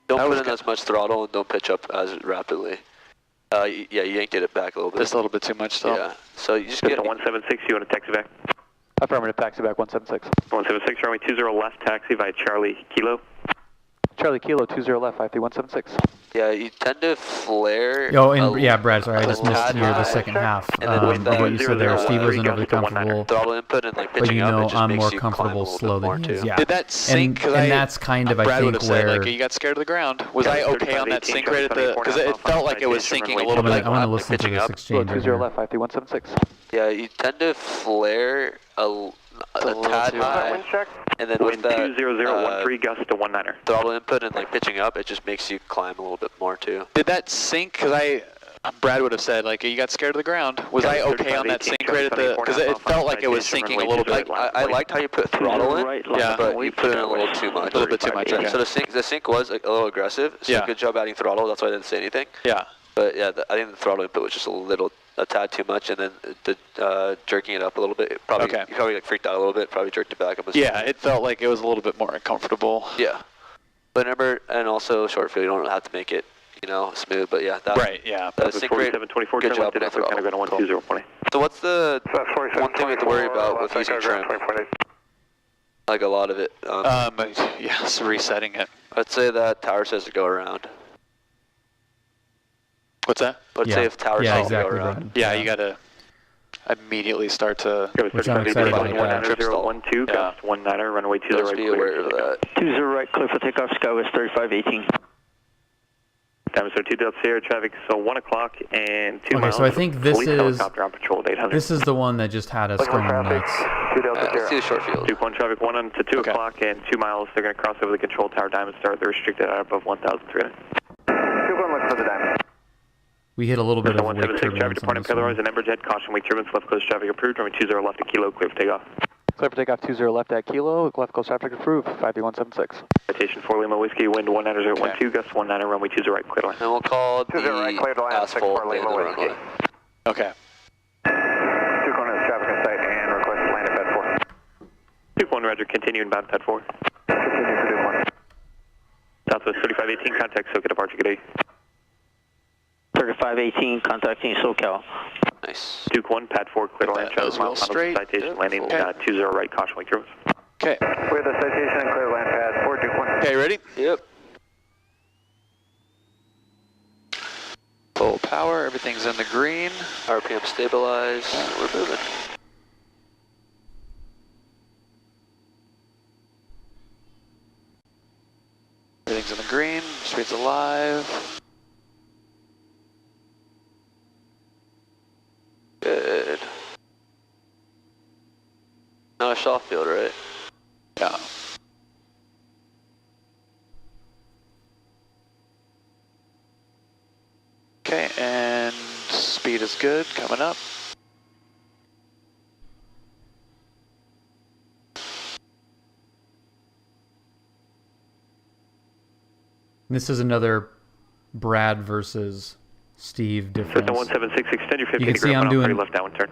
Speaker 5: Don't
Speaker 4: That
Speaker 5: put
Speaker 4: was
Speaker 5: in as much throttle and don't pitch up as rapidly. Yeah, you yanked it back a little bit.
Speaker 4: Just a little bit too much still.
Speaker 5: Yeah. So you just
Speaker 3: Just
Speaker 5: get
Speaker 3: a 176, you want to taxi back?
Speaker 7: Affirmative, taxi back 176.
Speaker 3: 176, runway 20 left, taxi via Charlie Kilo.
Speaker 7: Charlie Kilo 20 left, 53176.
Speaker 5: Yeah, you tend to flare.
Speaker 1: Brad, sorry, I just missed
Speaker 5: tad
Speaker 1: here the
Speaker 5: high.
Speaker 1: second half
Speaker 5: And then with
Speaker 1: of what you
Speaker 5: that
Speaker 1: said there.
Speaker 3: 001,
Speaker 1: Steve wasn't overly
Speaker 3: gust to 19.
Speaker 1: comfortable,
Speaker 5: Throttle input and like
Speaker 1: but
Speaker 5: pitching
Speaker 1: you
Speaker 5: up,
Speaker 1: know
Speaker 5: it just
Speaker 1: I'm
Speaker 5: makes
Speaker 1: more
Speaker 5: you
Speaker 1: comfortable
Speaker 5: climb a
Speaker 1: slow
Speaker 5: little bit more
Speaker 1: than he is.
Speaker 5: too.
Speaker 1: Yeah,
Speaker 4: Did that sink? 'Cause
Speaker 1: and that's kind of I
Speaker 4: Brad would
Speaker 1: think
Speaker 4: have said,
Speaker 1: where
Speaker 4: like, you got scared of the ground. Was
Speaker 3: Yeah,
Speaker 4: I okay on that
Speaker 3: 3518,
Speaker 4: sink right at the... Because it felt like it was sinking a little
Speaker 1: I'm
Speaker 4: bit.
Speaker 1: gonna listen to
Speaker 5: pitching
Speaker 1: this
Speaker 5: up.
Speaker 1: exchange. right
Speaker 7: 20
Speaker 1: here.
Speaker 7: left, 53176.
Speaker 5: Yeah, you tend to flare a
Speaker 4: little
Speaker 5: tad
Speaker 4: too
Speaker 5: high,
Speaker 6: Wind check.
Speaker 5: and then with
Speaker 3: Wind
Speaker 5: that
Speaker 3: 20013, gust to 19er.
Speaker 5: throttle input and like pitching up, it just makes you climb a little bit more too.
Speaker 4: Did that sink? Because Brad would have said, like, you got scared of the ground. Was I okay on that sink right at the... Because it felt like it was sinking a little bit.
Speaker 5: I liked how you put throttle in,
Speaker 4: Yeah.
Speaker 5: but you put in a little too much.
Speaker 4: A little bit too much, okay.
Speaker 5: So the sink was a little aggressive. So
Speaker 4: Yeah.
Speaker 5: good job adding throttle. That's why I didn't say anything.
Speaker 4: Yeah.
Speaker 5: But yeah, I think the throttle input was just a tad too much, and then the jerking it up a little bit. You probably like freaked out a little bit. Probably jerked it back up.
Speaker 4: Yeah, it felt like it was a little bit more comfortable.
Speaker 5: Yeah. But remember, and also short field, you don't have to make it, smooth. But yeah, that
Speaker 4: Right, yeah.
Speaker 5: the sink rate.
Speaker 3: 4724,
Speaker 5: Good
Speaker 3: turn
Speaker 5: job
Speaker 3: left
Speaker 5: on
Speaker 3: at
Speaker 5: the throttle.
Speaker 3: kind of going to 120.8.
Speaker 5: So what's the
Speaker 6: So that's 47,
Speaker 5: one thing we have to worry about with using trim?
Speaker 6: 20.8.
Speaker 5: Like a lot of it.
Speaker 4: Yes, resetting it.
Speaker 5: I'd say that tower says to go around.
Speaker 4: What's that?
Speaker 5: Let's say if tower
Speaker 1: Yeah,
Speaker 5: says
Speaker 1: exactly,
Speaker 5: to go around.
Speaker 1: Brad.
Speaker 4: Yeah, you got to immediately start to...
Speaker 1: Which I'm excited about that.
Speaker 3: 012, gust 19er, runway 20
Speaker 5: Just
Speaker 3: right,
Speaker 5: be
Speaker 3: clear.
Speaker 5: aware of that.
Speaker 8: 20 right, clear for takeoff, Skywest 3518.
Speaker 3: Time is 2 Delta Sierra, traffic, so 1 o'clock and 2 miles.
Speaker 1: so I think this
Speaker 3: Police
Speaker 1: is-
Speaker 3: helicopter on patrol at 800.
Speaker 1: This is the one that just had us
Speaker 6: Looking
Speaker 1: going
Speaker 6: for traffic,
Speaker 1: nuts.
Speaker 6: 2 Delta
Speaker 5: Let's do
Speaker 6: Sierra.
Speaker 5: the short field.
Speaker 3: 2-1 traffic, 1 on to 2
Speaker 4: Okay.
Speaker 3: o'clock and 2 miles. They're going to cross over the control tower, Diamond Star. They're restricted out above 1,300.
Speaker 6: 2-1, look for the diamond.
Speaker 1: We hit a little bit
Speaker 3: The
Speaker 1: of wake
Speaker 3: 176, traffic
Speaker 1: turbulence on
Speaker 3: departing
Speaker 1: this one.
Speaker 3: Pillar's and Ember's head, caution, wake turbulence, left coast traffic approved, runway 20 left at Kilo, clear for takeoff.
Speaker 7: Clear for takeoff 20 left at Kilo, left coast traffic approved, 53176.
Speaker 3: Citation 4 Lima Whiskey, wind 19er, gust 19er, runway 20 right, clear line.
Speaker 5: And we'll call
Speaker 6: 20 right, clear to
Speaker 5: the
Speaker 6: land,
Speaker 5: asphalt
Speaker 6: 64
Speaker 5: and the
Speaker 6: Lima Whiskey.
Speaker 5: runway.
Speaker 4: Okay.
Speaker 6: 2 corners, traffic in sight, and request to land at Bed 4.
Speaker 3: 2-1, Roger, continue inbound Pad 4.
Speaker 6: Continue for 2-1.
Speaker 3: Southwest 3518, contact SoCal departure, good day.
Speaker 8: 3518, contacting SoCal.
Speaker 5: Nice.
Speaker 3: Duke 1, Pad 4, clear to land,
Speaker 4: That
Speaker 3: travel
Speaker 4: was real
Speaker 3: mile, final
Speaker 4: straight.
Speaker 3: citation,
Speaker 5: Yep.
Speaker 3: landing
Speaker 4: Okay.
Speaker 3: 20 right, caution, wake turbulence.
Speaker 4: Okay.
Speaker 6: We have the citation and clear land pad 4, Duke 1.
Speaker 4: Okay, ready?
Speaker 5: Yep.
Speaker 4: Full power, everything's in the green.
Speaker 5: RPM stabilized. We're moving.
Speaker 4: Everything's in the green. Street's alive.
Speaker 5: Good. Not a soft field, right?
Speaker 4: Yeah. Okay, and speed is good, coming up.
Speaker 1: This is another Brad versus Steve difference.
Speaker 3: System 176, extend your 50
Speaker 1: You can see I'm doing
Speaker 3: left downwind turn.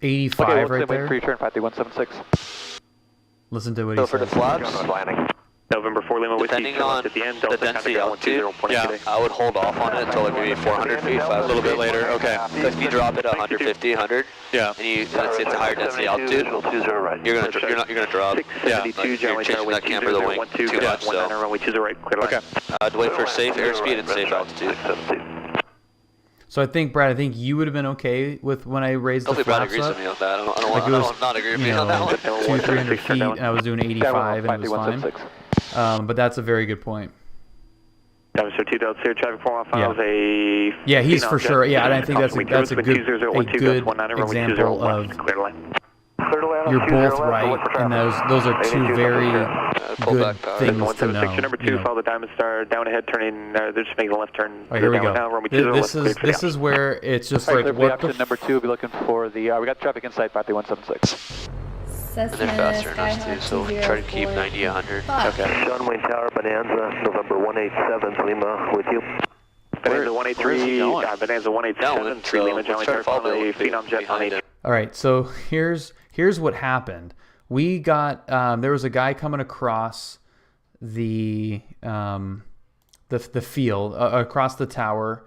Speaker 1: 85
Speaker 7: Okay,
Speaker 1: right
Speaker 7: wait for
Speaker 1: there.
Speaker 7: your turn, 53176.
Speaker 1: Listen to what
Speaker 5: Go
Speaker 1: he
Speaker 5: for the
Speaker 1: said.
Speaker 5: flaps.
Speaker 6: Going with landing.
Speaker 3: November 4 Lima with
Speaker 5: Depending on
Speaker 3: at the end,
Speaker 5: the density altitude, I would hold off on it until like maybe 400 feet, 500
Speaker 4: A little bit later, okay.
Speaker 5: Because if you drop it at 150, 100,
Speaker 4: Yeah.
Speaker 5: and you let's say it's a higher density altitude, you're gonna drop.
Speaker 4: Yeah.
Speaker 5: Like, you're chasing that camber the wing too much. So
Speaker 4: Okay.
Speaker 5: I'd wait for safe airspeed and safe altitude.
Speaker 1: So I think, Brad, you would have been okay with when I raised the
Speaker 5: Hopefully Brad
Speaker 1: flaps
Speaker 5: agrees
Speaker 1: up.
Speaker 5: with me on that. I
Speaker 1: Like it
Speaker 5: don't
Speaker 1: was,
Speaker 5: not agree with
Speaker 1: you
Speaker 5: me on that one.
Speaker 1: 200-300 feet, and I was doing 85, and it was fine. But that's a very good point.
Speaker 3: So 2 Delta Sierra traffic form
Speaker 1: Yeah.
Speaker 3: files a...
Speaker 1: Yeah, he's for sure. Yeah, and I think that's a good example of you're both right, and those are two very good things to know.
Speaker 3: Section number 2, follow the Diamond Star down ahead, turning. They're just making a left turn.
Speaker 1: All right, here we
Speaker 3: now,
Speaker 1: go. This is where it's just like
Speaker 7: what option number 2. We'll be looking for the. We got traffic inside 53176.
Speaker 5: And they're faster than us too, so try to keep 90, 100.
Speaker 3: Okay.
Speaker 6: John Wayne Tower, Bonanza, November 187, Lima, with you.
Speaker 3: Bonanza 183, Bonanza 187, 3 Lima, John Wayne Tower, follow a Phenom jet on 80.
Speaker 1: All right, so here's what happened. We got there was a guy coming across the field across the tower,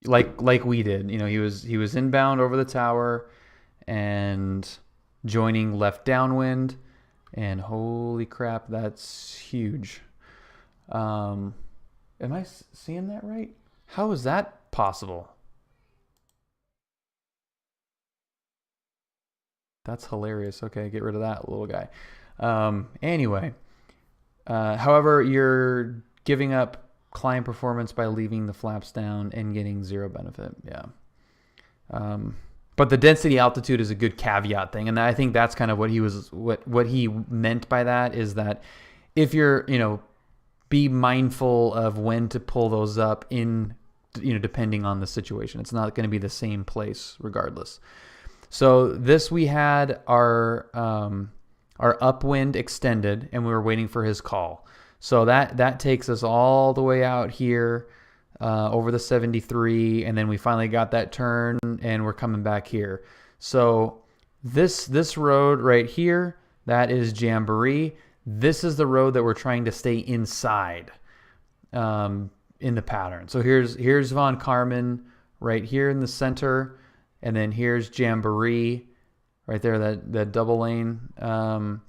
Speaker 1: like we did. You know, he was inbound over the tower and joining left downwind, and holy crap, that's huge. Am I seeing that right? How is that possible? That's hilarious. Okay, get rid of that little guy. Anyway, however, you're giving up climb performance by leaving the flaps down and getting 0 benefit. Yeah. But the density altitude is a good caveat thing, and I think that's kind of what he meant by that is that if you're, be mindful of when to pull those up in, depending on the situation. It's not going to be the same place regardless. So this, we had our upwind extended, and we were waiting for his call. So that takes us all the way out here over the 73, and then we finally got that turn, and we're coming back here. So this road right here, that is Jamboree. This is the road that we're trying to stay inside in the pattern. So here's Von Karman right here in the center. And then here's Jamboree right there, that double lane. And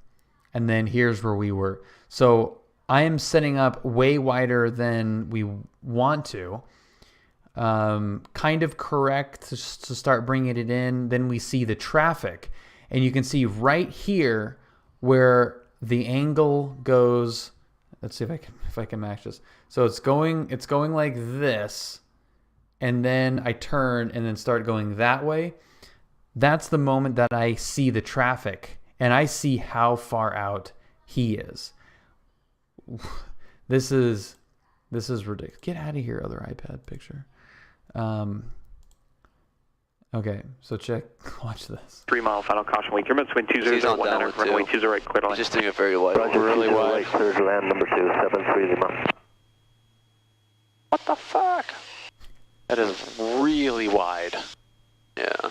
Speaker 1: then here's where we were. So I am setting up way wider than we want to. Kind of correct to start bringing it in. Then we see the traffic. And you can see right here where the angle goes. Let's see if I can match this. So it's going like this. And then I turn and then start going that way. That's the moment that I see the traffic and I see how far out he is. This is ridiculous. Get out of here, other iPad picture. Okay, so watch this.
Speaker 3: 3 mile final caution weight. Increments wind 2019, runway 20 right, clear to land.
Speaker 5: Just doing it very wide.
Speaker 6: Really wide. Clear to land, number 273 Lima.
Speaker 4: What the fuck? That is really wide.
Speaker 5: Yeah.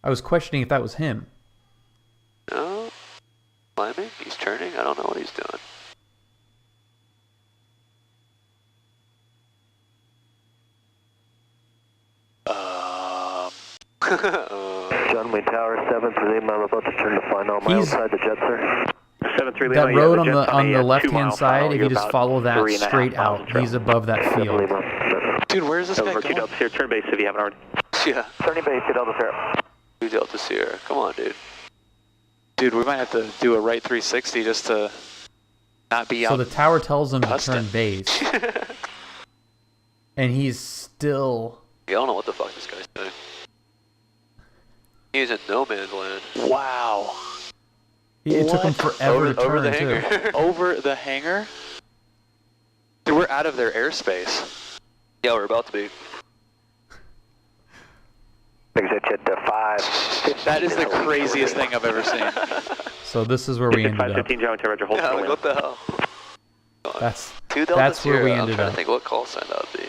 Speaker 1: I was questioning if that was him.
Speaker 5: No. Climbing? He's turning? I don't know what he's doing.
Speaker 6: John Wayne Tower, 7-3 Lima. I'm about to turn the final mile outside the jet, sir.
Speaker 3: 7-3 Lima.
Speaker 1: That road on the left-hand side, if you just follow that straight out, he's above that field.
Speaker 4: Dude, where's this guy going?
Speaker 3: 2 Delta Sierra, turn base if you haven't already.
Speaker 5: Yeah.
Speaker 6: Turning base, 2 Delta Sierra.
Speaker 5: 2 Delta Sierra. Come on, dude.
Speaker 4: Dude, we might have to do a right 360 just to not be out.
Speaker 1: So the tower tells him to turn base. And he's still...
Speaker 5: Yeah, I don't know what the fuck this guy's doing. He's in no man's land.
Speaker 4: Wow.
Speaker 1: It took him forever to turn,
Speaker 5: over the hangar.
Speaker 4: Over the hangar? Dude, we're out of their airspace.
Speaker 5: Yeah, we're about to be.
Speaker 6: Exit at 5.
Speaker 4: That is the craziest thing I've ever seen.
Speaker 1: So this is where we ended up.
Speaker 3: 515 John Roger, hold
Speaker 5: Yeah, like, what the hell?
Speaker 1: That's
Speaker 5: That's
Speaker 1: where we ended
Speaker 5: I'm trying
Speaker 1: up.
Speaker 5: to think what call sign that would be.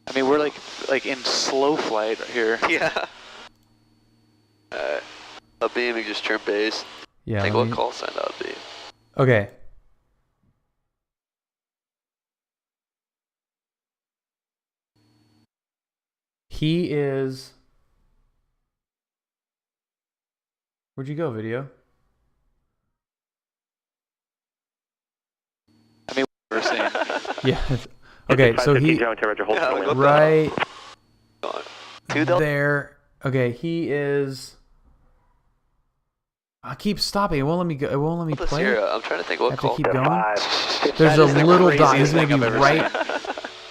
Speaker 4: I mean, we're like in slow flight right here.
Speaker 5: Yeah. beaming, just turn base.
Speaker 1: Yeah.
Speaker 5: Think what call sign that would be.
Speaker 1: Okay. He is. Where'd you go, video?
Speaker 4: I mean, we're saying.
Speaker 1: Yeah. Okay, so he right there. Okay, he is. I keep stopping. It won't let me go. It won't let me play.
Speaker 5: I'm trying to think what
Speaker 1: I have to
Speaker 5: call.
Speaker 1: keep going. There's a little dot. He's gonna be right.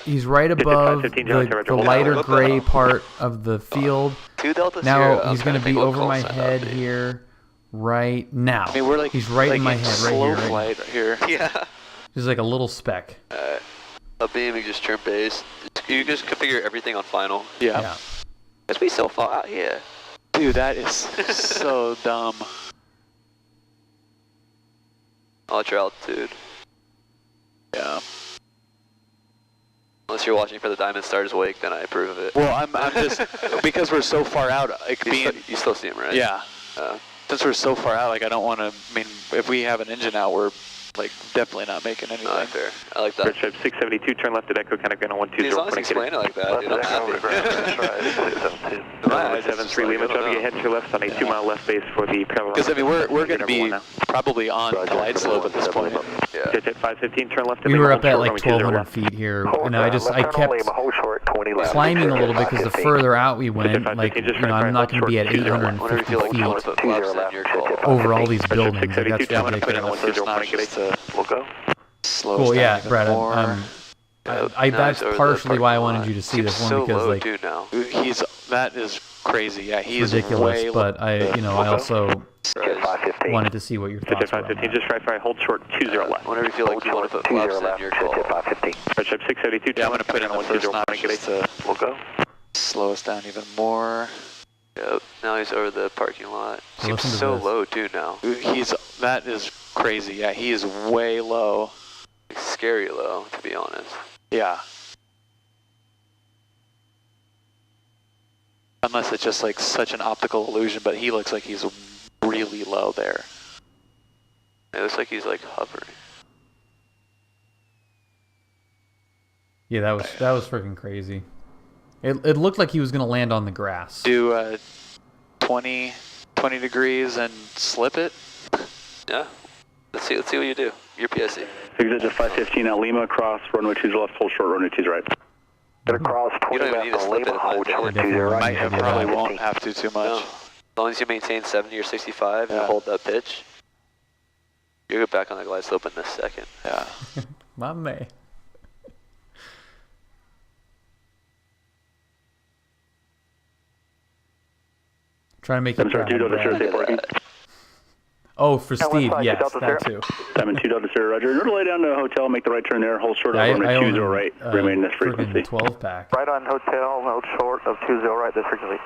Speaker 1: He's right above the lighter gray part of the field.
Speaker 5: 2 Delta
Speaker 1: Now
Speaker 5: Sierra,
Speaker 1: he's gonna be over my head here. Right now.
Speaker 4: I mean, we're like.
Speaker 1: He's right
Speaker 4: like
Speaker 1: in my head, right
Speaker 4: slow
Speaker 1: here. Right
Speaker 4: flight here.
Speaker 5: Yeah.
Speaker 1: He's like a little speck.
Speaker 5: A beaming, just turn base. You just configure everything on final.
Speaker 4: Yeah.
Speaker 5: It's be so far out here.
Speaker 4: Dude, that is so dumb.
Speaker 5: I'll let your altitude.
Speaker 4: Yeah.
Speaker 5: Unless you're watching for the Diamond Stars wake, then I approve of it.
Speaker 4: Well, I'm just because we're so far out. Like
Speaker 5: you still see him, right?
Speaker 4: Yeah. Since we're so far out, like I don't want to. I mean, if we have an engine out, we're like definitely not making anything.
Speaker 5: No, fair. I like that.
Speaker 3: Ship 672, turn left at Echo, kind of going on 120.
Speaker 5: As long as you explain it like that, dude, I'm happy.
Speaker 3: 73 Lima, try to get head to your left on a 2-mile left base for the parallel.
Speaker 4: Because I mean, we're going to be probably on glide slope at this point.
Speaker 5: Yeah.
Speaker 3: Jet 515, turn left.
Speaker 1: We were up at like 1,200 feet here, and I kept climbing a little bit because the further out we went, like, you know, I'm not going to be at 850 feet over all these buildings. Like, that's
Speaker 4: I'm going to put in the
Speaker 1: ridiculous.
Speaker 4: first notch just to slow
Speaker 1: Cool,
Speaker 4: us down
Speaker 1: yeah,
Speaker 4: even
Speaker 1: Brad.
Speaker 4: more.
Speaker 1: That's partially why I wanted you to see this one, because like
Speaker 4: that is crazy. Yeah, he's
Speaker 1: ridiculous.
Speaker 4: way
Speaker 1: But I also wanted to see what your thoughts were.
Speaker 3: 515, just right, hold short, 20 left.
Speaker 5: Whenever you feel like you want to put flaps in your call.
Speaker 3: Ship 672,
Speaker 4: yeah, I'm going to put in the first notch just to slow us down even more.
Speaker 5: Yep. Now he's over the parking lot. Seems
Speaker 1: Listen to
Speaker 5: so
Speaker 1: this.
Speaker 5: low too now.
Speaker 4: That is crazy. Yeah, he is way low.
Speaker 5: Like, scary low, to be honest.
Speaker 4: Yeah. Unless it's just like such an optical illusion, but he looks like he's really low there.
Speaker 5: It looks like he's like hovering.
Speaker 1: Yeah, that was freaking crazy. It looked like he was gonna land on the grass.
Speaker 4: Do 20 degrees and slip it.
Speaker 5: Yeah. Let's see what you do. Your PSC.
Speaker 6: Exit 515 at Lima, cross runway 2's left, hold short, runway 2's right.
Speaker 8: Gonna cross 20 left on Lima, hold short 20 right.
Speaker 4: I probably won't have to too much.
Speaker 5: No. As long as you maintain 70 or 65 and hold that pitch, you'll get back on the glide slope in a second.
Speaker 4: Yeah.
Speaker 1: My man. Trying to make it proud. Oh, for Steve, yes, that too.
Speaker 6: Diamond 2 Delta Sierra, Roger. You're to lay down to the hotel, make the right turn there, hold short of runway 20 right, remain this frequency.
Speaker 1: 12 pack.
Speaker 8: Right on hotel, hold short of 20 right, this frequency.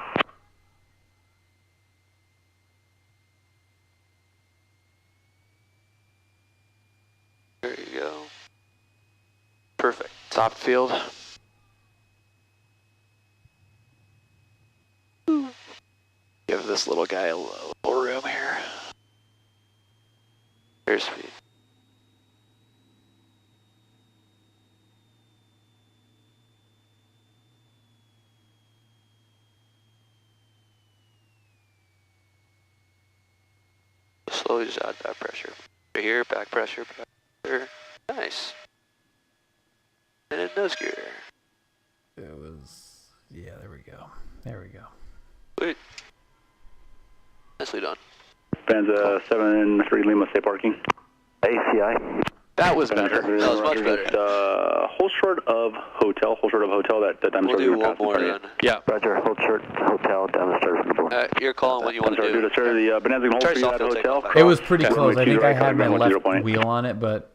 Speaker 5: There you go. Perfect.
Speaker 4: Top field. Give this little guy a little room here.
Speaker 5: Airspeed. Slowly just add back pressure. Right here, back pressure, back pressure. Nice. And a nose gear.
Speaker 1: It was, yeah, there we go. There we go.
Speaker 5: Sweet. Nicely done.
Speaker 6: Bands 7-3 Lima, stay parking.
Speaker 8: ACI.
Speaker 4: That was better.
Speaker 5: That was much better.
Speaker 6: Hold short of hotel, that Diamond
Speaker 5: We'll
Speaker 6: Stars
Speaker 5: do one more then.
Speaker 4: Yeah.
Speaker 8: Roger, hold short, hotel, Diamond Stars on the board.
Speaker 5: You're calling what you want to do.
Speaker 6: The Bonanza can hold for you at hotel.
Speaker 1: It was pretty close. I think I had my
Speaker 6: Runway 2
Speaker 1: left
Speaker 6: point.
Speaker 1: wheel on it, but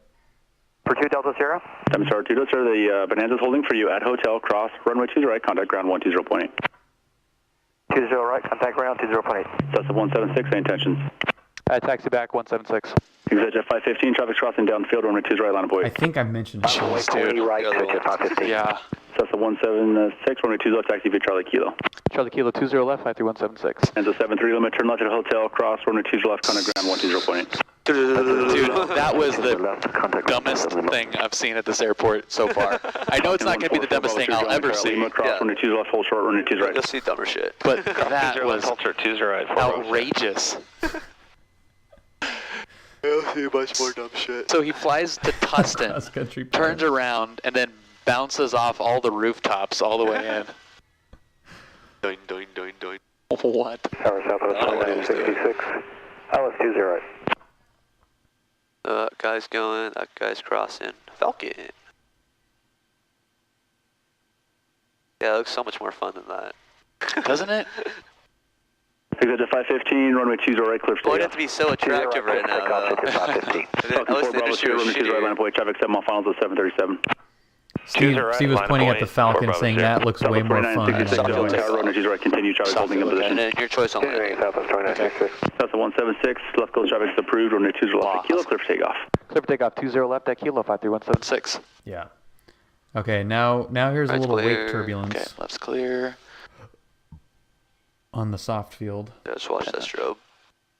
Speaker 8: For 2 Delta Sierra.
Speaker 6: Diamond Star 2 Delta Sierra, the Bonanza's holding for you at hotel, cross runway 20 right, contact ground 120.8.
Speaker 8: 20 right, contact ground 20.8.
Speaker 6: That's a 176, any intentions?
Speaker 7: Taxi back 176.
Speaker 6: Exit 515, traffic's crossing downfield, runway 2's right, line of boy.
Speaker 1: I think I mentioned it.
Speaker 8: Runway 20 right, to 515.
Speaker 4: Yeah.
Speaker 6: That's a 176, runway 2's left, taxi via Charlie Kilo.
Speaker 7: Charlie Kilo 20 left, 53176.
Speaker 6: And the 73 limit, turn left at hotel, cross, runway 20 left, contact ground 120.8.
Speaker 4: Dude, that was the dumbest thing I've seen at this airport so far. I know it's not going to be the dumbest thing I'll ever see.
Speaker 6: Cross, runway 20 left, hold short, runway 20 right.
Speaker 5: You'll see dumber shit.
Speaker 4: But that was outrageous.
Speaker 5: You'll see much more dumb shit.
Speaker 4: So he flies to Tustin,
Speaker 1: Cross-country
Speaker 4: turns around, and then bounces off all the rooftops all the way in.
Speaker 5: Doing, doing, doing, doing.
Speaker 4: What?
Speaker 6: Tower Southwest 2966. LS 20 right.
Speaker 5: That guy's going, that guy's crossing. Falcon. Yeah, it looks so much more fun than that.
Speaker 4: Doesn't it?
Speaker 6: Exit to 515, runway 20 right, clear
Speaker 5: Boy, it'd have to be so attractive right now. Unless the industry was
Speaker 6: runway 20 right, line of way, traffic 7 mile finals at 737.
Speaker 1: Steve was pointing at the Falcon, saying that looks way more fun.
Speaker 6: Runway 20 right, continue, Charlie holding in position.
Speaker 5: And your choice on landing.
Speaker 6: Southwest 2966. Southwest 176, left close traffic is approved, runway 20 left, Kilo, clear for takeoff.
Speaker 7: Clear for takeoff 20 left at Kilo 53176.
Speaker 1: Yeah. Okay, now here's a
Speaker 5: Right's
Speaker 1: little
Speaker 5: clear.
Speaker 1: wake turbulence
Speaker 4: Okay, left's clear.
Speaker 1: on the soft field.
Speaker 5: Yeah, just watch that strobe.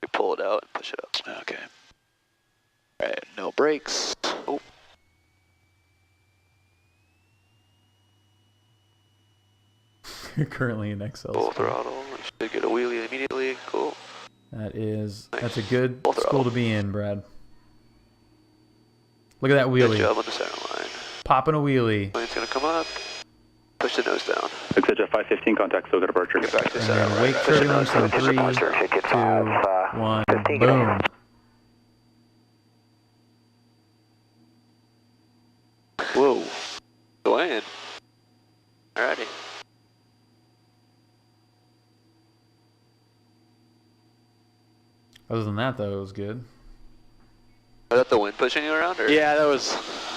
Speaker 5: You pull it out and push it up.
Speaker 4: Okay. All right, no brakes. Oh.
Speaker 1: You're currently in XL.
Speaker 5: Full throttle. You should get a wheelie immediately. Cool.
Speaker 1: That's a good
Speaker 5: Full
Speaker 1: school
Speaker 5: throttle.
Speaker 1: to be in, Brad. Look at that
Speaker 5: Good
Speaker 1: wheelie.
Speaker 5: job on the center line.
Speaker 1: Popping a wheelie.
Speaker 5: Plane's gonna come up. Push the nose down.
Speaker 6: Exit to 515, contact SOGA departure.
Speaker 5: Get back to the
Speaker 1: And
Speaker 5: center
Speaker 1: then
Speaker 5: line.
Speaker 1: wake turbulence in 3, 2, 1, boom.
Speaker 4: Whoa.
Speaker 5: Go in. Alrighty.
Speaker 1: Other than that, though, it was good.
Speaker 5: Was that the wind pushing you around? Or?
Speaker 4: Yeah, that was.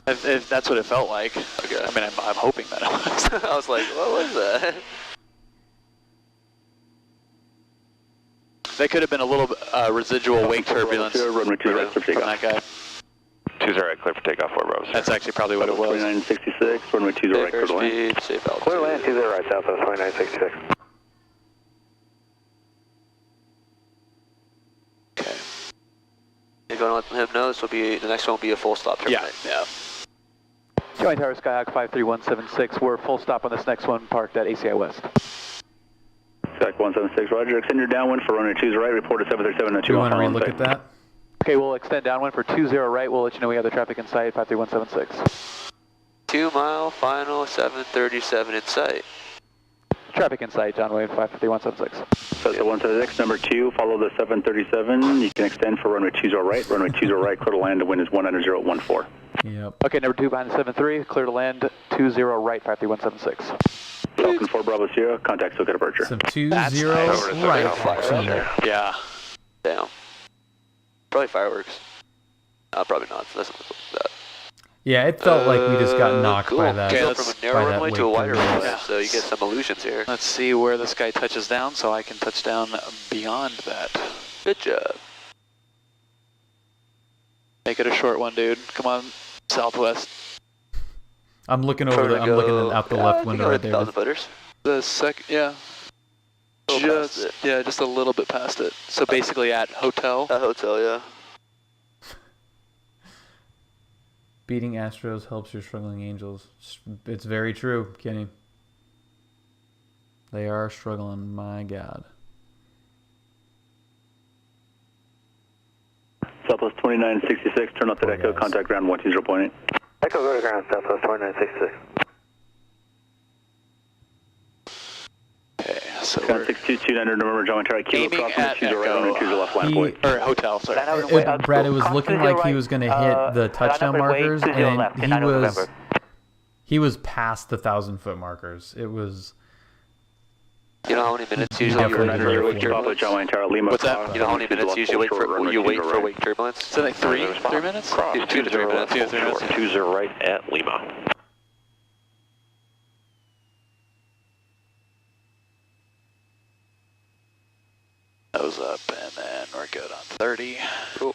Speaker 4: If that's what it felt like.
Speaker 5: Okay.
Speaker 4: I mean, I'm hoping that it was.
Speaker 5: I was like, what was that?
Speaker 4: That could have been a little residual wake turbulence
Speaker 6: Runway 20 right, clear for
Speaker 4: from
Speaker 6: takeoff.
Speaker 4: that guy.
Speaker 6: 20 right, clear for takeoff, 4 Bravo.
Speaker 4: That's actually probably what it was.
Speaker 6: 2966, runway 20 right, clear
Speaker 5: Safe
Speaker 6: to land.
Speaker 5: airspeed, safe altitude.
Speaker 6: Clear land, 20 right, Southwest 2966.
Speaker 4: Okay.
Speaker 5: You're going to let him know this will be, the next one will be a full stop
Speaker 4: Yeah,
Speaker 5: terminate.
Speaker 4: yeah.
Speaker 7: Joint Tower Skyhawk 53176. We're full stop on this next one, parked at ACI West.
Speaker 6: Skyhawk 176, roger. Extend your downwind for runway 20 right, report to 737 at
Speaker 1: Do you want to
Speaker 6: 2
Speaker 1: relook at that?
Speaker 7: Okay, we'll extend downwind for 20 right. We'll let you know we have the traffic in sight, 53176.
Speaker 5: 2 mile final 737 in sight.
Speaker 7: Traffic in sight, John Wayne, 53176.
Speaker 6: So 176, number 2, follow the 737. You can extend for runway 20 right, runway 20 right, clear to land, the wind is 190.14.
Speaker 1: Yep.
Speaker 7: Okay, number 2 behind the 73, clear to land, 20 right, 53176.
Speaker 6: Falcon 4 Bravo Sierra, contact SOGA departure.
Speaker 1: Some 2
Speaker 4: That's
Speaker 1: 0
Speaker 4: nice.
Speaker 1: right action there.
Speaker 4: Yeah.
Speaker 5: Damn. Probably fireworks. Probably not. That's not that.
Speaker 1: Yeah, it felt like we just got knocked
Speaker 5: cool.
Speaker 1: by that.
Speaker 4: Okay,
Speaker 5: Go
Speaker 4: let's-
Speaker 5: from a narrow
Speaker 1: by that
Speaker 5: runway to a
Speaker 1: wake
Speaker 5: wider
Speaker 1: turbulence.
Speaker 5: runway, so you get some illusions here.
Speaker 4: Let's see where this guy touches down so I can touch down beyond that.
Speaker 5: Good job.
Speaker 4: Make it a short one, dude. Come on, southwest.
Speaker 1: I'm looking over the, I'm looking out the left window right there.
Speaker 5: 1,000 footers.
Speaker 4: The yeah.
Speaker 5: Little past it.
Speaker 4: Yeah, just a little bit past it. So basically at hotel.
Speaker 5: That hotel, yeah.
Speaker 1: Beating Astros helps your struggling Angels. It's very true, Kenny. They are struggling, my God.
Speaker 6: Southwest 2966, turn left at
Speaker 1: Poor
Speaker 6: Echo,
Speaker 1: guys.
Speaker 6: contact ground 120.8.
Speaker 3: Echo, go to ground, Southwest 2966.
Speaker 4: Okay, so
Speaker 6: Ground
Speaker 4: we're
Speaker 6: 6229, November, John Terry, Kilo,
Speaker 4: Aiming
Speaker 6: cross runway
Speaker 4: at
Speaker 6: 20 right,
Speaker 4: Echo.
Speaker 6: runway 20 left, land
Speaker 1: He-
Speaker 6: point.
Speaker 4: or hotel. Sorry.
Speaker 1: Brad, it was looking like he was going to hit the touchdown markers, and he was past the 1,000-foot markers. It was.
Speaker 5: You know how many minutes
Speaker 1: He
Speaker 5: usually
Speaker 1: definitely
Speaker 5: wait
Speaker 1: deserved
Speaker 5: for
Speaker 1: it.
Speaker 5: wake
Speaker 6: Papa
Speaker 5: turbulence?
Speaker 6: John Terry, Lima.
Speaker 4: What's that?
Speaker 6: cross,
Speaker 5: You know how many
Speaker 6: runway 20
Speaker 5: minutes
Speaker 6: left,
Speaker 5: usually
Speaker 6: full
Speaker 5: wait
Speaker 6: short,
Speaker 5: for
Speaker 6: runway
Speaker 5: you
Speaker 6: 20
Speaker 5: wait for
Speaker 6: right.
Speaker 5: wake turbulence?
Speaker 4: Is it like 3 minutes?
Speaker 6: Cross,
Speaker 4: 2 to 3 minutes. 2 to 3 minutes.
Speaker 6: 20 right at Lima.
Speaker 4: Nose up, and then we're good on 30.
Speaker 5: Cool.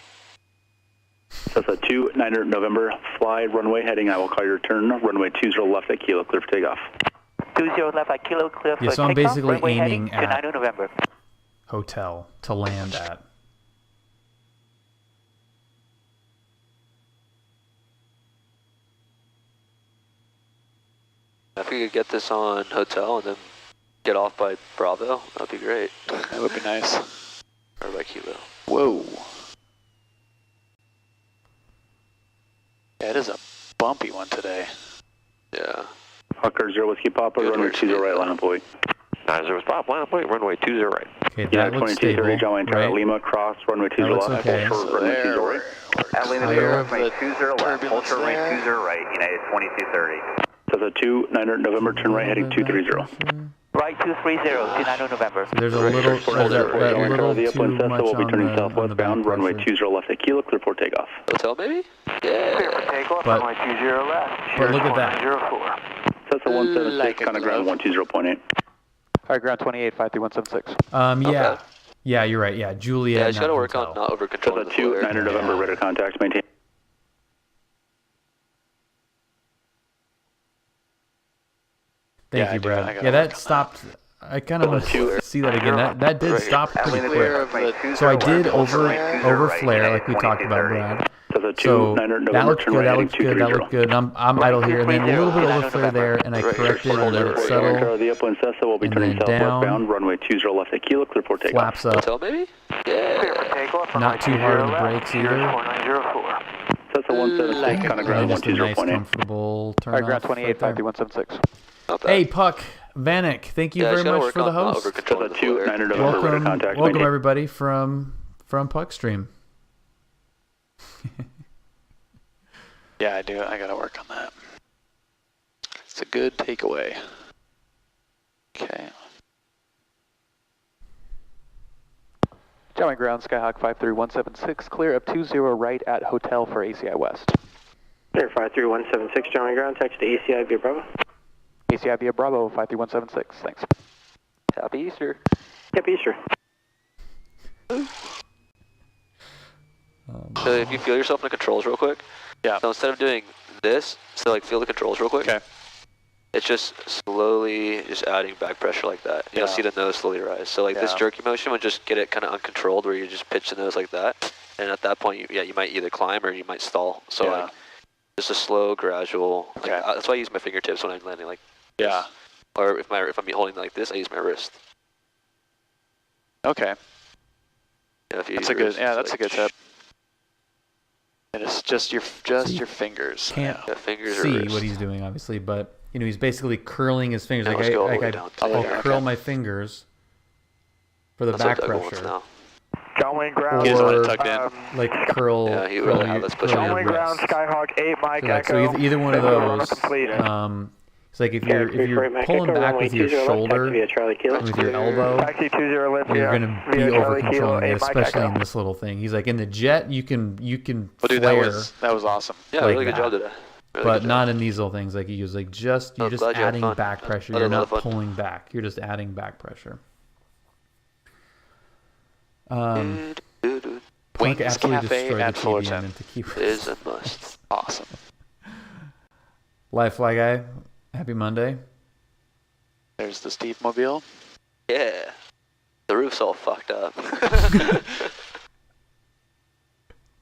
Speaker 6: So it's a 29 November, fly runway heading, I will call your turn, runway 20 left at Kilo, clear for takeoff.
Speaker 10: 20 left at Kilo, clear for
Speaker 1: Yeah, so I'm
Speaker 10: takeoff,
Speaker 1: basically
Speaker 10: runway heading
Speaker 1: aiming
Speaker 10: to
Speaker 1: at
Speaker 10: 9 November.
Speaker 1: hotel to land at.
Speaker 5: If we could get this on hotel and then get off by Bravo, that'd be great.
Speaker 4: That would be nice.
Speaker 5: Or by Kilo.
Speaker 4: Whoa. Yeah, it is a bumpy one today.
Speaker 5: Yeah.
Speaker 6: Hawker 0 Whiskey Papa,
Speaker 5: Good
Speaker 6: runway
Speaker 5: work,
Speaker 6: 20
Speaker 5: Steve.
Speaker 6: right, line of point.
Speaker 3: 90 Pop, line of point, runway 20 right.
Speaker 1: Okay,
Speaker 6: Yeah,
Speaker 1: that looks
Speaker 6: 2230,
Speaker 1: stable,
Speaker 6: John Wayne Tower,
Speaker 1: right?
Speaker 6: Lima, cross, runway 20
Speaker 1: That looks
Speaker 6: left,
Speaker 1: okay.
Speaker 6: hold short, runway 20 right.
Speaker 8: Atlanta,
Speaker 1: Clear of
Speaker 8: runway
Speaker 4: the
Speaker 8: 20 left, hold
Speaker 4: turbulence
Speaker 8: short, runway
Speaker 4: there.
Speaker 8: 20 right, United 2230.
Speaker 6: Delta 2, 9 November, turn right, heading 230.
Speaker 10: Right 230 to 9 November.
Speaker 1: So there's a little, there's that little
Speaker 6: the
Speaker 1: too
Speaker 6: upwind Cessna
Speaker 1: much
Speaker 6: will be
Speaker 1: on
Speaker 6: turning
Speaker 1: the
Speaker 6: southwestbound,
Speaker 1: back
Speaker 6: runway
Speaker 1: pressure.
Speaker 6: 20 left at Kilo, clear for takeoff.
Speaker 5: Hotel maybe?
Speaker 8: Clear
Speaker 5: Yeah.
Speaker 8: for takeoff,
Speaker 1: But-
Speaker 8: runway 20 left.
Speaker 1: but look at that.
Speaker 8: 04.
Speaker 6: Cessna 176,
Speaker 4: Like a
Speaker 6: kind of ground
Speaker 4: glove.
Speaker 6: 120.8.
Speaker 7: High ground 28, 53176.
Speaker 1: Yeah.
Speaker 5: bad.
Speaker 1: Yeah, you're right. Yeah, Juliet.
Speaker 5: Yeah, I just gotta
Speaker 1: not
Speaker 5: work on
Speaker 1: hotel.
Speaker 5: not over controlling
Speaker 6: Delta
Speaker 5: the
Speaker 6: 2,
Speaker 5: flare.
Speaker 6: 9 November, radar contacts, maintain.
Speaker 1: Thank
Speaker 4: Yeah,
Speaker 1: you,
Speaker 4: I
Speaker 1: Brad.
Speaker 4: gotta
Speaker 1: Yeah,
Speaker 4: work
Speaker 1: that
Speaker 4: on
Speaker 1: stopped. I kind of want to see that again. That did stop pretty
Speaker 4: Clear
Speaker 1: quick.
Speaker 4: of the
Speaker 1: So I did over flare like we talked about, Brad.
Speaker 6: Delta 2,
Speaker 1: So
Speaker 6: 9
Speaker 1: that
Speaker 6: November,
Speaker 1: looked
Speaker 6: turn
Speaker 1: good.
Speaker 6: right,
Speaker 1: That
Speaker 6: heading
Speaker 1: looked good. That
Speaker 6: 230.
Speaker 1: looked good. I'm idle here, and then a little bit over flare there, and I corrected and let it settle.
Speaker 6: The upwind Cessna will be
Speaker 1: and
Speaker 6: turning
Speaker 1: then down.
Speaker 6: southwestbound, runway 20 left at Kilo, clear for takeoff.
Speaker 1: Flaps up.
Speaker 5: Hotel maybe?
Speaker 8: Clear
Speaker 5: Yeah.
Speaker 8: for takeoff,
Speaker 1: Not too hard on the brakes either.
Speaker 8: 4904.
Speaker 6: Cessna 176, kind of ground
Speaker 1: And just a nice,
Speaker 6: 120.8.
Speaker 1: comfortable turn
Speaker 7: High ground
Speaker 1: off
Speaker 7: 28,
Speaker 1: right there.
Speaker 7: 53176.
Speaker 5: Not bad.
Speaker 1: Hey, Puck, Vanek, thank you
Speaker 5: Yeah, I
Speaker 1: very
Speaker 5: just gotta
Speaker 1: much
Speaker 5: work
Speaker 1: for the
Speaker 5: on not
Speaker 1: host.
Speaker 5: over controlling
Speaker 6: Delta
Speaker 5: the
Speaker 6: 2,
Speaker 5: flare.
Speaker 6: 9 November, radar
Speaker 1: Welcome,
Speaker 6: contacts,
Speaker 1: welcome
Speaker 6: maintain.
Speaker 1: everybody from Puckstream.
Speaker 4: Yeah, I do. I gotta work on that. It's a good takeaway. Okay.
Speaker 7: John ground, Skyhawk 53176, clear of 20 right at hotel for ACI West.
Speaker 8: Clear 53176, John ground, text to ACI via Bravo.
Speaker 7: ACI via Bravo 53176, thanks.
Speaker 5: Happy Easter.
Speaker 8: Happy Easter.
Speaker 5: So if you feel yourself in the controls real quick.
Speaker 4: Yeah.
Speaker 5: So instead of doing this, so like feel the controls real quick.
Speaker 4: Okay.
Speaker 5: It's just slowly just adding back pressure like that. You'll
Speaker 4: Yeah.
Speaker 5: see the nose slowly rise. So like this
Speaker 4: Yeah.
Speaker 5: jerky motion would just get it kind of uncontrolled where you just pitch the nose like that. And at that point, you might either climb or you might stall. So
Speaker 4: Yeah.
Speaker 5: like just a slow, gradual. Like,
Speaker 4: Okay.
Speaker 5: that's why I use my fingertips when I'm landing like this.
Speaker 4: Yeah.
Speaker 5: Or if I'm holding like this, I use my wrist.
Speaker 4: Okay.
Speaker 5: Yeah, if you
Speaker 4: That's
Speaker 5: use
Speaker 4: a
Speaker 5: your
Speaker 4: good.
Speaker 5: wrist,
Speaker 4: Yeah,
Speaker 5: it's
Speaker 4: that's a
Speaker 5: like
Speaker 4: good tip. And it's just your fingers.
Speaker 1: Can't
Speaker 5: Yeah, fingers or
Speaker 1: see
Speaker 5: wrist.
Speaker 1: what he's doing, obviously, but he's basically curling his fingers.
Speaker 5: Now
Speaker 1: Like
Speaker 5: let's go all the way
Speaker 1: I
Speaker 5: down to
Speaker 1: I'll
Speaker 5: there.
Speaker 1: curl my fingers for the
Speaker 5: That's
Speaker 1: back
Speaker 5: what Doug wants
Speaker 1: pressure.
Speaker 5: now.
Speaker 8: John Wayne ground.
Speaker 4: He doesn't want it
Speaker 1: Or,
Speaker 4: tucked in.
Speaker 1: Like curl.
Speaker 5: Yeah, he
Speaker 1: curl
Speaker 5: really
Speaker 1: your,
Speaker 5: had us push
Speaker 1: curl
Speaker 5: it.
Speaker 1: your
Speaker 8: John Wayne ground,
Speaker 1: wrists.
Speaker 8: Skyhawk 8, Mike
Speaker 1: So,
Speaker 8: Echo.
Speaker 1: either one of
Speaker 8: Runway
Speaker 1: those.
Speaker 8: complete.
Speaker 1: It's like if you're pulling back with your shoulder,
Speaker 8: via Charlie Kilo.
Speaker 1: with your elbow,
Speaker 8: Taxi 20 left
Speaker 1: you're
Speaker 8: via,
Speaker 1: gonna be
Speaker 8: via
Speaker 1: over
Speaker 8: Charlie Kilo,
Speaker 1: controlling it,
Speaker 8: 8 Mike
Speaker 1: especially
Speaker 8: Echo.
Speaker 1: in this little thing. He's like in the jet, you can
Speaker 4: Well, dude,
Speaker 1: flare,
Speaker 4: that was awesome.
Speaker 5: Yeah,
Speaker 1: like
Speaker 5: really good
Speaker 1: that.
Speaker 5: job today. Really
Speaker 1: but
Speaker 5: good job.
Speaker 1: not in these little things. Like you're
Speaker 5: Oh,
Speaker 1: just
Speaker 5: glad you had
Speaker 1: adding
Speaker 5: fun.
Speaker 1: back pressure.
Speaker 5: Had a
Speaker 1: You're
Speaker 5: lot
Speaker 1: not
Speaker 5: of fun.
Speaker 1: pulling back. You're just adding back pressure. Punk
Speaker 4: Wings
Speaker 1: absolutely
Speaker 4: Cafe
Speaker 1: destroyed
Speaker 4: at
Speaker 1: the
Speaker 4: Fullerton
Speaker 1: TDM into Key
Speaker 5: Is a must.
Speaker 4: Awesome.
Speaker 1: Live Fly Guy, happy Monday.
Speaker 4: There's the Steve Mobile.
Speaker 5: Yeah. The roof's all fucked up.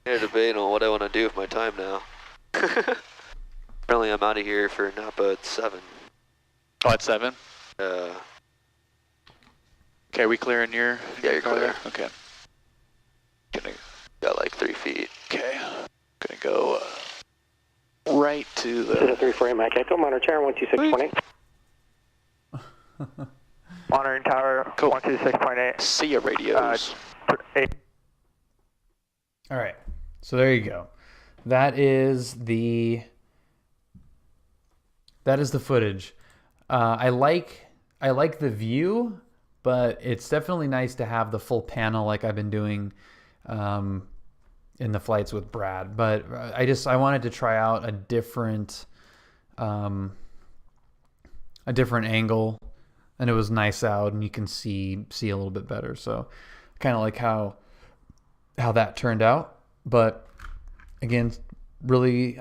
Speaker 5: Here debating on what I want to do with my time now. Apparently I'm out of here for Napa at 7.
Speaker 4: Oh, at 7.
Speaker 5: Uh,
Speaker 4: Okay, we clearing your?
Speaker 5: Yeah, you're
Speaker 4: car
Speaker 5: clear.
Speaker 4: there? Okay. Gonna.
Speaker 5: got like 3 feet.
Speaker 4: Okay. Gonna go right to
Speaker 8: This is a
Speaker 4: the.
Speaker 8: 348 Mike Echo, monitor tower 126.8. Monitoring tower
Speaker 4: Cool.
Speaker 8: 126.8.
Speaker 4: See ya radios.
Speaker 8: 8.
Speaker 1: All right, so there you go. That is the footage. I like the view, but it's definitely nice to have the full panel like I've been doing in the flights with Brad. But I wanted to try out a different angle, and it was nice out, and you can see a little bit better. So kind of like how that turned out. But again, really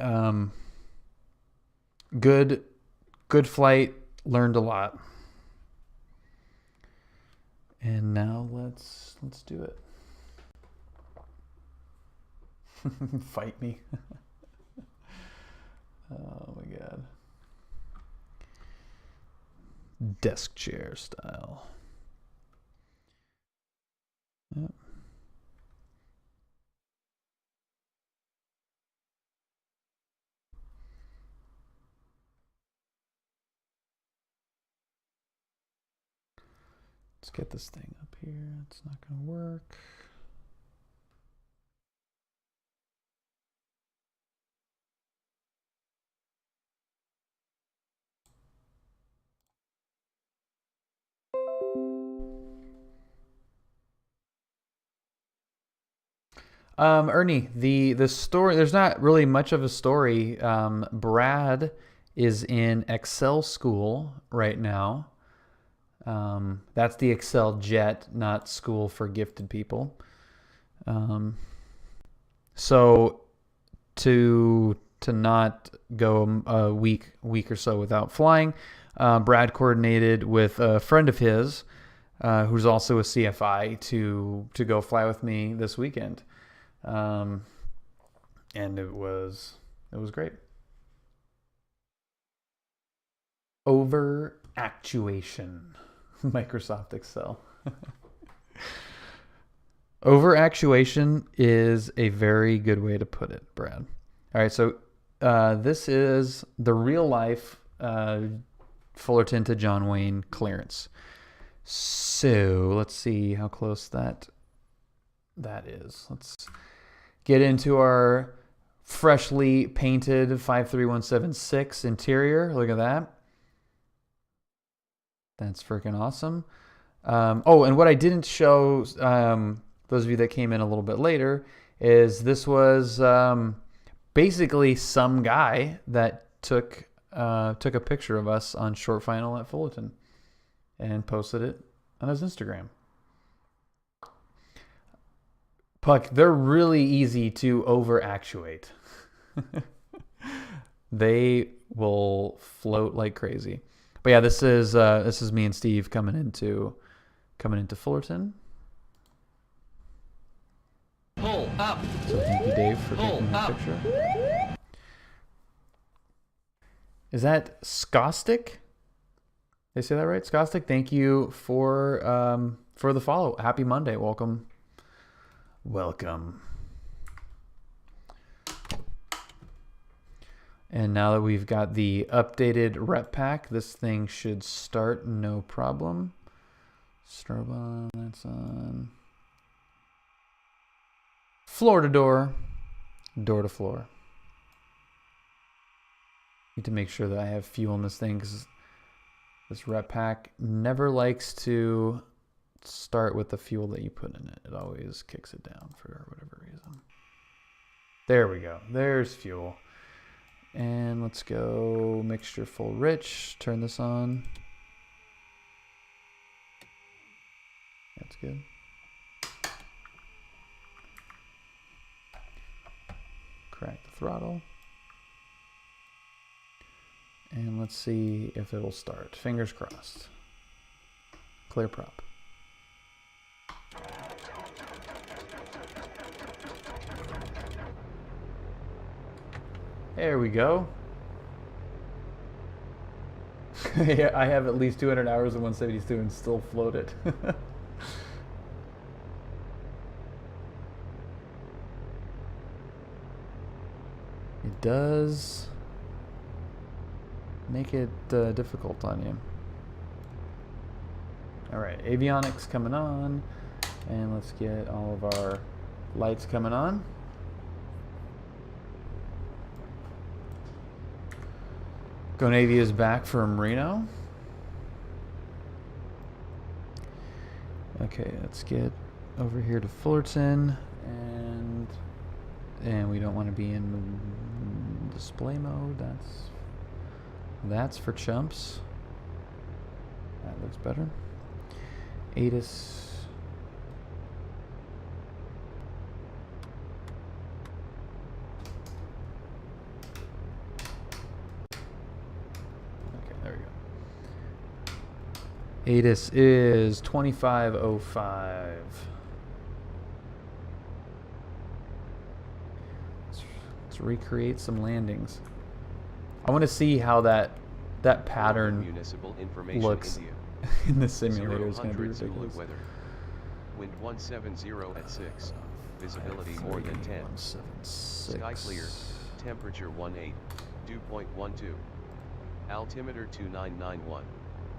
Speaker 1: good flight. Learned a lot. And now let's do it. Fight me. Oh my god. Desk chair style. Yep. Let's get this thing up here. It's not going to work. Ernie, the story, there's not really much of a story. Brad is in Excel school right now. That's the Excel jet, not school for gifted people. So to not go a week or so without flying, Brad coordinated with a friend of his, who's also a CFI, to go fly with me this weekend. And it was great. Over actuation. Microsoft Excel. Over actuation is a very good way to put it, Brad. All right, so this is the real life Fullerton to John Wayne clearance. So let's see how close that is. Let's get into our freshly painted 53176 interior. Look at that. That's freaking awesome. Oh, and what I didn't show those of you that came in a little bit later is this was basically some guy that took a picture of us on short final at Fullerton and posted it on his Instagram. Puck, they're really easy to over-actuate. They will float like crazy. But yeah, this is me and Steve coming into Fullerton.
Speaker 11: Pull up.
Speaker 1: So thank you, Dave, for taking that picture. Is that Skostic? Did I say that right? Skostic, thank you for the follow. Happy Monday. Welcome. And now that we've got the updated rep pack, this thing should start no problem. Strobe on, that's on. Floor to door, door to floor. Need to make sure that I have fuel in this thing because this rep pack never likes to start with the fuel that you put in it. It always kicks it down for whatever reason. There we go. There's fuel. And let's go mixture full rich. Turn this on. That's good. Crack the throttle. And let's see if it'll start. Fingers crossed. Clear prop. There we go. Yeah, I have at least 200 hours of 172 and still float it. It does make it difficult on you. All right, avionics coming on, and let's get all of our lights coming on. Go Navy is back from Reno. Okay, let's get over here to Fullerton, and we don't want to be in display mode. That's for chumps. That looks better. ATIS. ATIS is 2505. Let's recreate some landings. I want to see how that pattern looks in the simulator. It's going to be ridiculous.
Speaker 12: Weather. Wind 170 at 6. Visibility more than 10. Sky clear. Temperature 18. Dew point 12. Altimeter 2991.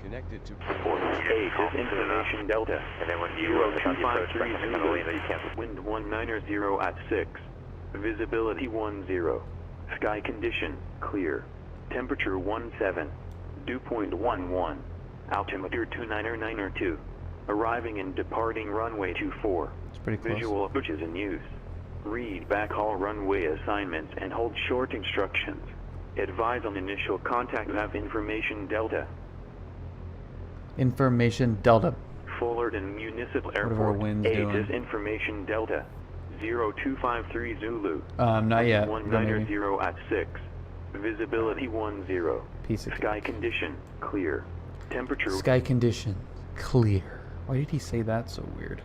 Speaker 12: Connected to
Speaker 6: PilotEdge is information Delta.
Speaker 3: And then when you
Speaker 6: 0253 wind 190 at 6. Visibility 10. Sky condition clear. Temperature 17. Dew point 11. Altimeter 2992. Arriving and departing runway 24.
Speaker 1: It's pretty close.
Speaker 6: Visual approaches in use. Read backhaul runway assignments and hold short instructions. Advise on initial contact. Have information Delta.
Speaker 1: Information Delta.
Speaker 6: Fullerton Municipal
Speaker 1: What are our
Speaker 6: Airport.
Speaker 1: winds
Speaker 6: Aegis
Speaker 1: doing?
Speaker 6: Information Delta. 0253 Zulu.
Speaker 1: Not yet.
Speaker 6: 190 at 6. Visibility 10.
Speaker 1: Piece of
Speaker 6: Sky condition clear. Temperature
Speaker 1: Sky condition clear. Why did he say that so weird?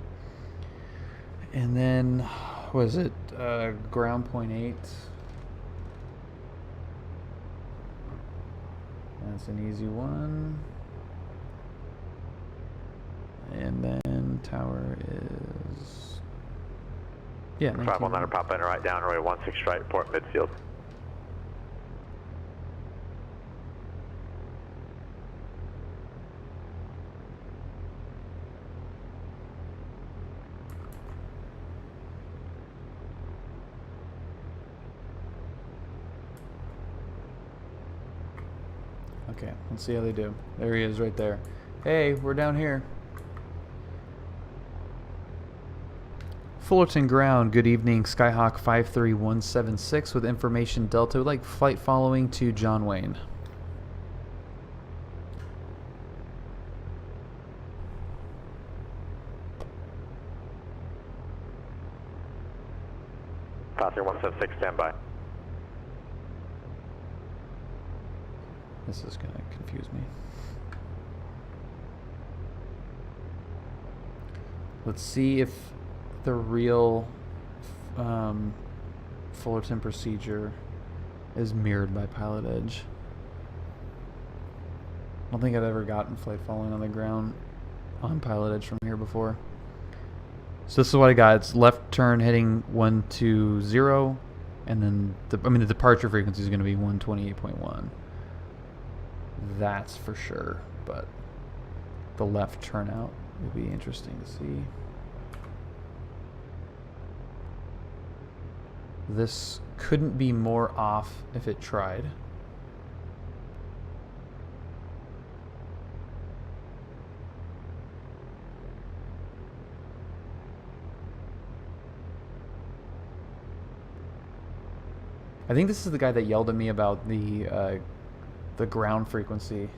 Speaker 1: And then, was it ground point 8? That's an easy one. And then tower is
Speaker 3: 519 pop in right down, runway 16 right, port midfield.
Speaker 1: Okay, let's see how they do. There he is right there. Hey, we're down here. Fullerton ground, good evening. Skyhawk 53176 with information Delta. Would like flight following to John Wayne.
Speaker 3: Passenger 176, stand by.
Speaker 1: This is going to confuse me. Let's see if the real Fullerton procedure is mirrored by PilotEdge. I don't think I've ever gotten flight following on the ground on PilotEdge from here before. So this is what I got. It's left turn heading 120, and then the departure frequency is going to be 128.1. That's for sure, but the left turnout will be interesting to see. This couldn't be more off if it tried. I think this is the guy that yelled at me about the ground frequency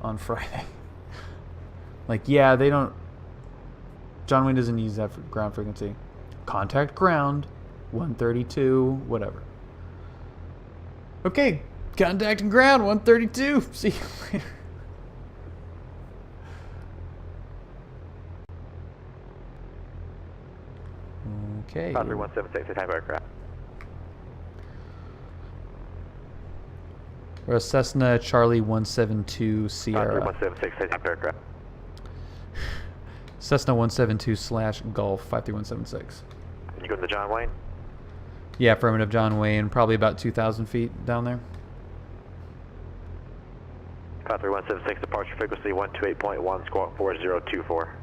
Speaker 1: on Friday. Like, yeah, they don't... John Wayne doesn't use that for ground frequency. Contact ground, 132, whatever. Okay, contacting ground, 132. See you later. Okay.
Speaker 3: Passenger 176, type aircraft.
Speaker 1: We're a Cessna Charlie 172 Sierra.
Speaker 3: 176, type aircraft.
Speaker 1: Cessna 172/Golf 53176.
Speaker 3: You go to the John Wayne?
Speaker 1: Yeah, affirmative, John Wayne. Probably about 2,000 feet down there.
Speaker 3: Passenger 176, departure frequency 128.1, squawk 4024.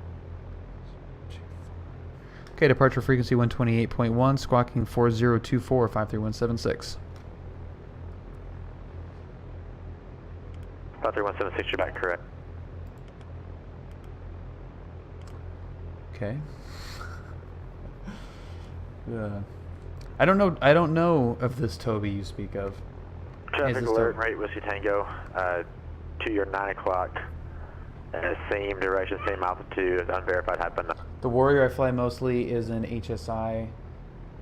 Speaker 1: Okay, departure frequency 128.1, squawking 4024, 53176.
Speaker 3: Passenger 176, you're back correct.
Speaker 1: Okay. I don't know of this Toby you speak of.
Speaker 3: Traffic alert, right, Whiskey Tango, to your 9 o'clock, same direction, same altitude, unverified happen.
Speaker 1: The Warrior I fly mostly is an HSI,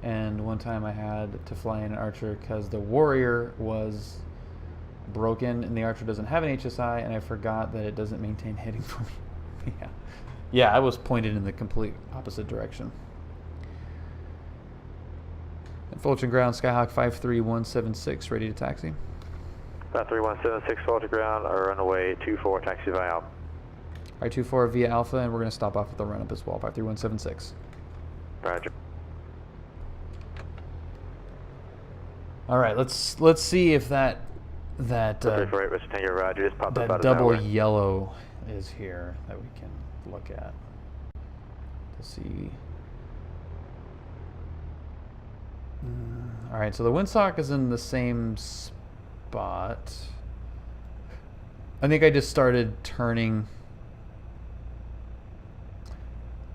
Speaker 1: and one time I had to fly in an Archer because the Warrior was broken and the Archer doesn't have an HSI, and I forgot that it doesn't maintain hitting for me. Yeah. Yeah, I was pointed in the complete opposite direction. At Fullerton ground, Skyhawk 53176, ready to taxi.
Speaker 13: 53176, Fullerton ground, or runway 24, taxi via Alpha.
Speaker 1: Alright, 24 via Alpha, and we're going to stop off at the run-up as well, 53176.
Speaker 13: Roger.
Speaker 1: Alright, let's see if that
Speaker 13: Roger, just pop up out of
Speaker 1: double
Speaker 13: nowhere.
Speaker 1: yellow is here that we can look at to see. Alright, so the windsock is in the same spot. I think I just started turning.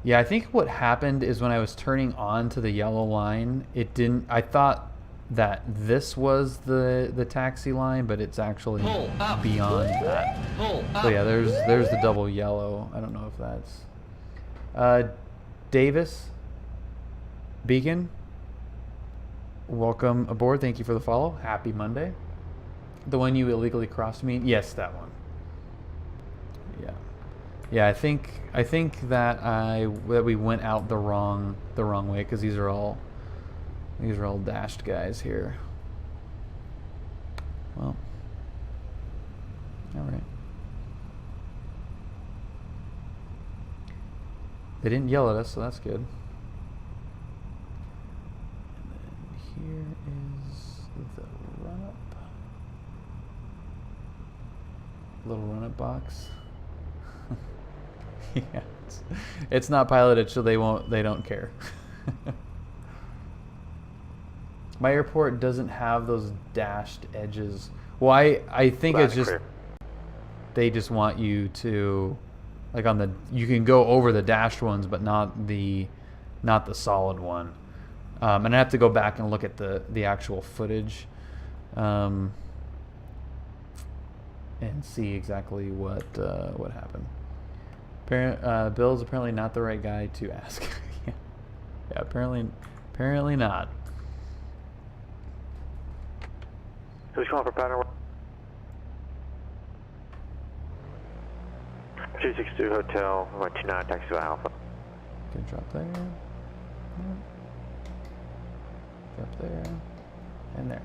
Speaker 1: Yeah, I think what happened is when I was turning on to the yellow line, it didn't. I thought that this was the taxi line, but it's actually beyond that. So yeah, there's the double yellow. I don't know if that's Davis Beacon. Welcome aboard. Thank you for the follow. Happy Monday. The one you illegally crossed me? Yes, that one. Yeah. Yeah, I think that we went out the wrong way, because these are all dashed guys here. Well, all right. They didn't yell at us, so that's good. And then here is the run-up. Little run-up box. Yeah, it's not piloted, so they don't care. My airport doesn't have those dashed edges. Well, I think it's just they just want you to, like, on the, you can go over the dashed ones, but not the solid one. And I have to go back and look at the actual footage, and see exactly what happened. Bill's apparently not the right guy to ask. Yeah, apparently not.
Speaker 13: Who's calling for pattern? 262 Hotel, 129, taxi via Alpha.
Speaker 1: Good drop there. Yep. Drop there. And there.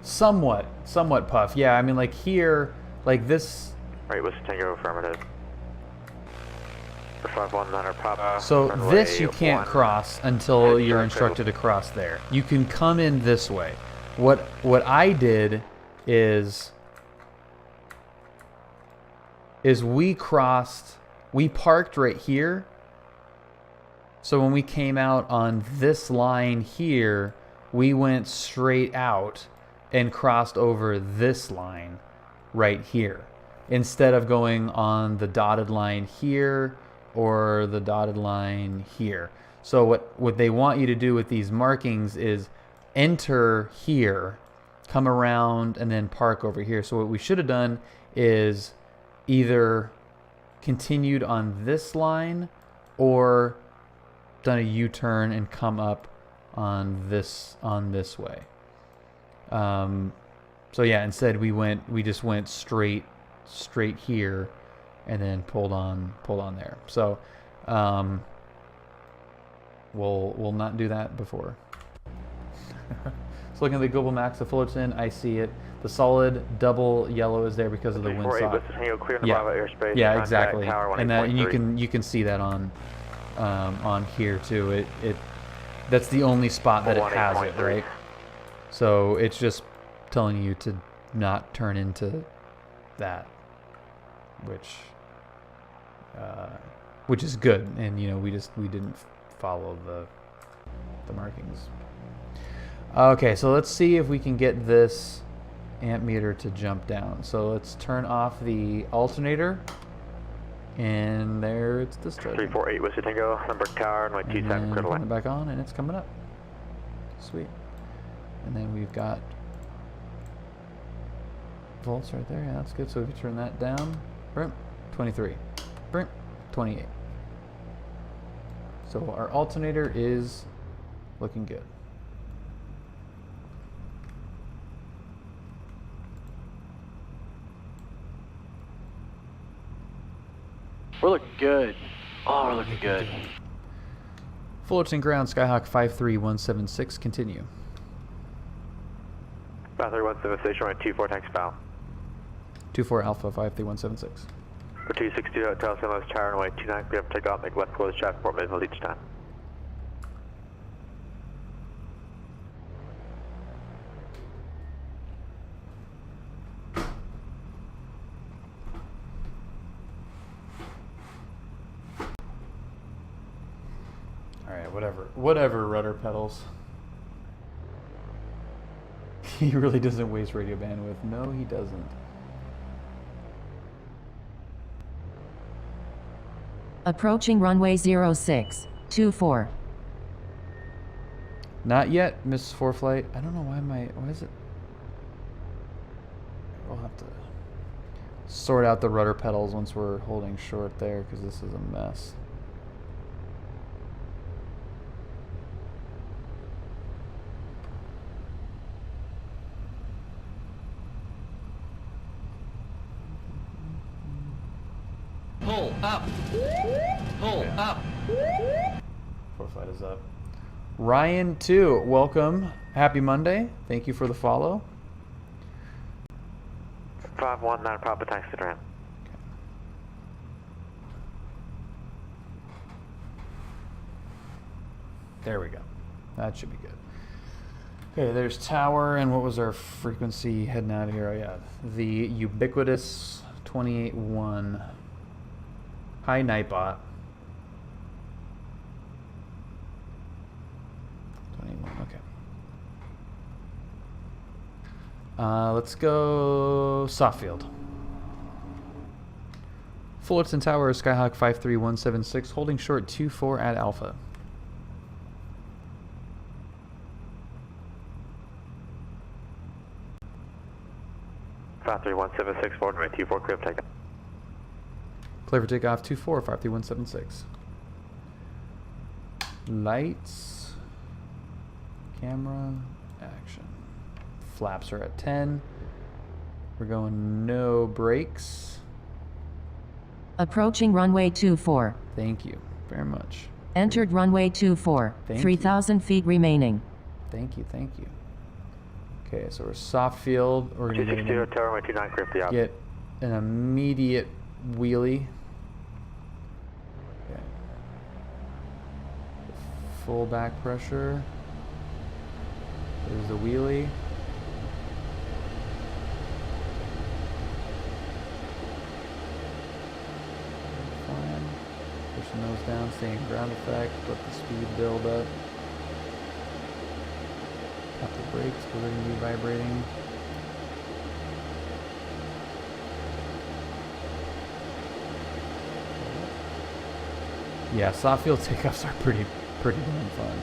Speaker 1: Somewhat puff. Yeah, I mean, like here, like this.
Speaker 13: Right, what's Tango affirmative? 519 Papa.
Speaker 1: So this you can't cross until you're instructed to cross there. You can come in this way. What I did is we parked right here. So when we came out on this line here, we went straight out and crossed over this line right here, instead of going on the dotted line here or the dotted line here. So what they want you to do with these markings is enter here, come around, and then park over here. So what we should have done is either continued on this line or done a U-turn and come up on this way. So yeah, instead we just went straight here and then pulled on there. So we'll not do that before. So looking at the Global Max of Fullerton, I see it. The solid double yellow is there because of the windsock. Yeah, exactly. And you can see that on here too. That's the only spot that it has it, right? So it's just telling you to not turn into that, which is good. And we didn't follow the markings. Okay, so let's see if we can get this amp meter to jump down. So let's turn off the alternator, and there it's discharging.
Speaker 13: 348 Whiskey Tango, number tower, and 27 critical.
Speaker 1: Turn it back on, and it's coming up. Sweet. And then we've got volts right there. Yeah, that's good. So if you turn that down, 23, 28. So our alternator is looking good.
Speaker 7: We're looking good. Oh, we're looking good.
Speaker 1: Fullerton ground, Skyhawk 53176, continue.
Speaker 13: 5317 station runway 24 taxi bow.
Speaker 1: 24 Alpha 53176.
Speaker 13: For 262 Hotel San Luis Tower runway 29 clear for takeoff, make left close traffic port minimal each time.
Speaker 1: Alright, whatever, rudder pedals. He really doesn't waste radio bandwidth. No, he doesn't.
Speaker 14: Approaching runway 0624.
Speaker 1: Not yet, Miss Foreflight. I don't know why is it? We'll have to sort out the rudder pedals once we're holding short there, because this is a mess.
Speaker 11: Pull up. Pull up.
Speaker 1: Foreflight is up. Ryan 2, welcome. Happy Monday. Thank you for the follow.
Speaker 13: 519 Papa taxi ramp.
Speaker 1: There we go. That should be good. Okay, there's tower, and what was our frequency heading out of here? Oh yeah, the ubiquitous 28.1. Hi, Nightbot. 21, okay. Let's go Softfield. Fullerton Tower, Skyhawk 53176, holding short 24 at Alpha.
Speaker 13: Five 3176 forward runway 24 clear for takeoff.
Speaker 1: Clear for takeoff 24 53176. Lights, camera, action. Flaps are at 10. We're going no brakes.
Speaker 14: Approaching runway 24.
Speaker 1: Thank you very much.
Speaker 14: Entered runway 24. 3,000 feet remaining.
Speaker 1: Thank you, thank you. Okay, so we're soft field. We're going to get an immediate wheelie. Okay. Full back pressure. There's the wheelie. Fine. Pushing those down, staying ground effect, let the speed build up. Tap the brakes, because they're going to be vibrating. Yeah, soft field takeoffs are pretty damn fun.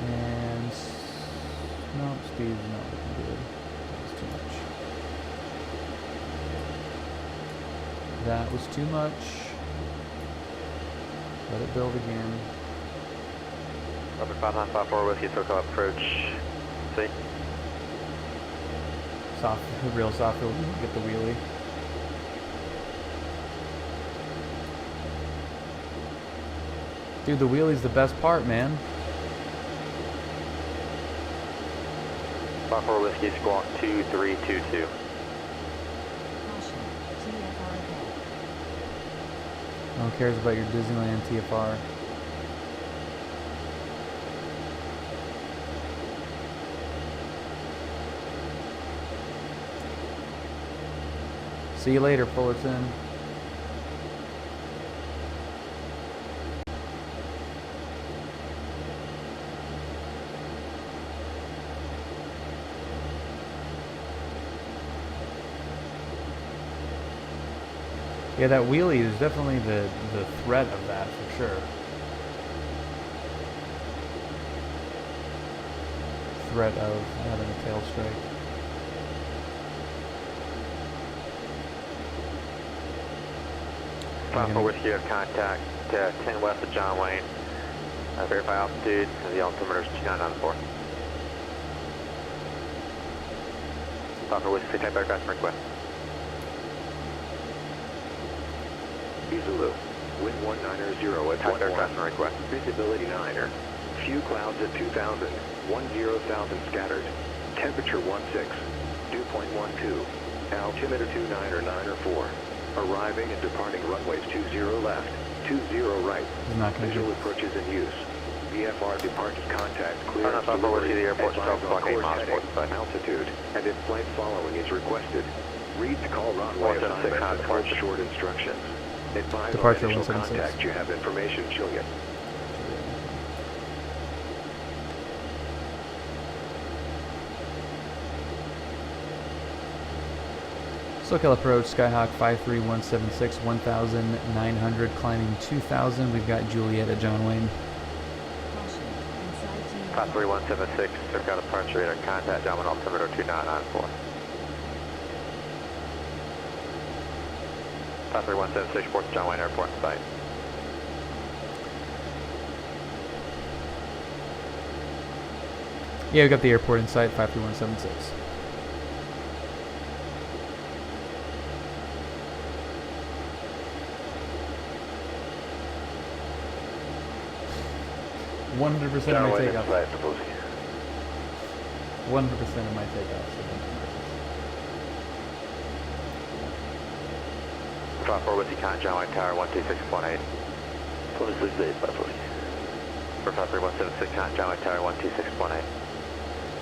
Speaker 1: And no, speed's not looking good. That was too much. Let it build again.
Speaker 13: Rubber 5954 Whiskey Circle approach. See?
Speaker 1: Real soft field, get the wheelie. Dude, the wheelie's the best part, man.
Speaker 13: 54 Whiskey Squawk 2322.
Speaker 1: No one cares about your Disneyland TFR. See you later, Fullerton. Yeah, that wheelie is definitely the threat of that for sure. Threat of having a tail strike.
Speaker 13: Papa Whiskey have contact 10 west of John Wayne. Verify altitude, and the altimeter is 2994. Papa Whiskey, type aircraft request.
Speaker 6: Isaloo, wind 190 at 11.
Speaker 13: Request.
Speaker 6: Visibility 9er. Few clouds at 2,000. 10,000 scattered. Temperature 16. Dew point 12. Altimeter 29 or 4. Arriving and departing runways 20 left. 20 right. Visual approaches in use. VFR departures contact clear.
Speaker 13: Delivery,
Speaker 6: the airport
Speaker 13: advise on course heading,
Speaker 6: altitude, and if flight following is requested. Read to call runway assignment and hold short instructions. Advise
Speaker 1: Departure
Speaker 6: on initial
Speaker 1: 176.
Speaker 6: contact. You have information, Juliet.
Speaker 1: SoCal approach, Skyhawk 53176, 1,900, climbing 2,000. We've got Juliet at John Wayne.
Speaker 13: 53176, SoCal departure radar contact, John Wayne altimeter 2994. 53176, report to John Wayne Airport in sight.
Speaker 1: Yeah, we got the airport in sight, 53176. $100% of my takeoff. 100% of my takeoff.
Speaker 13: 54 with the con, John Wayne Tower 126.8. 26.8, 540. For 53176, con, John Wayne Tower 126.8.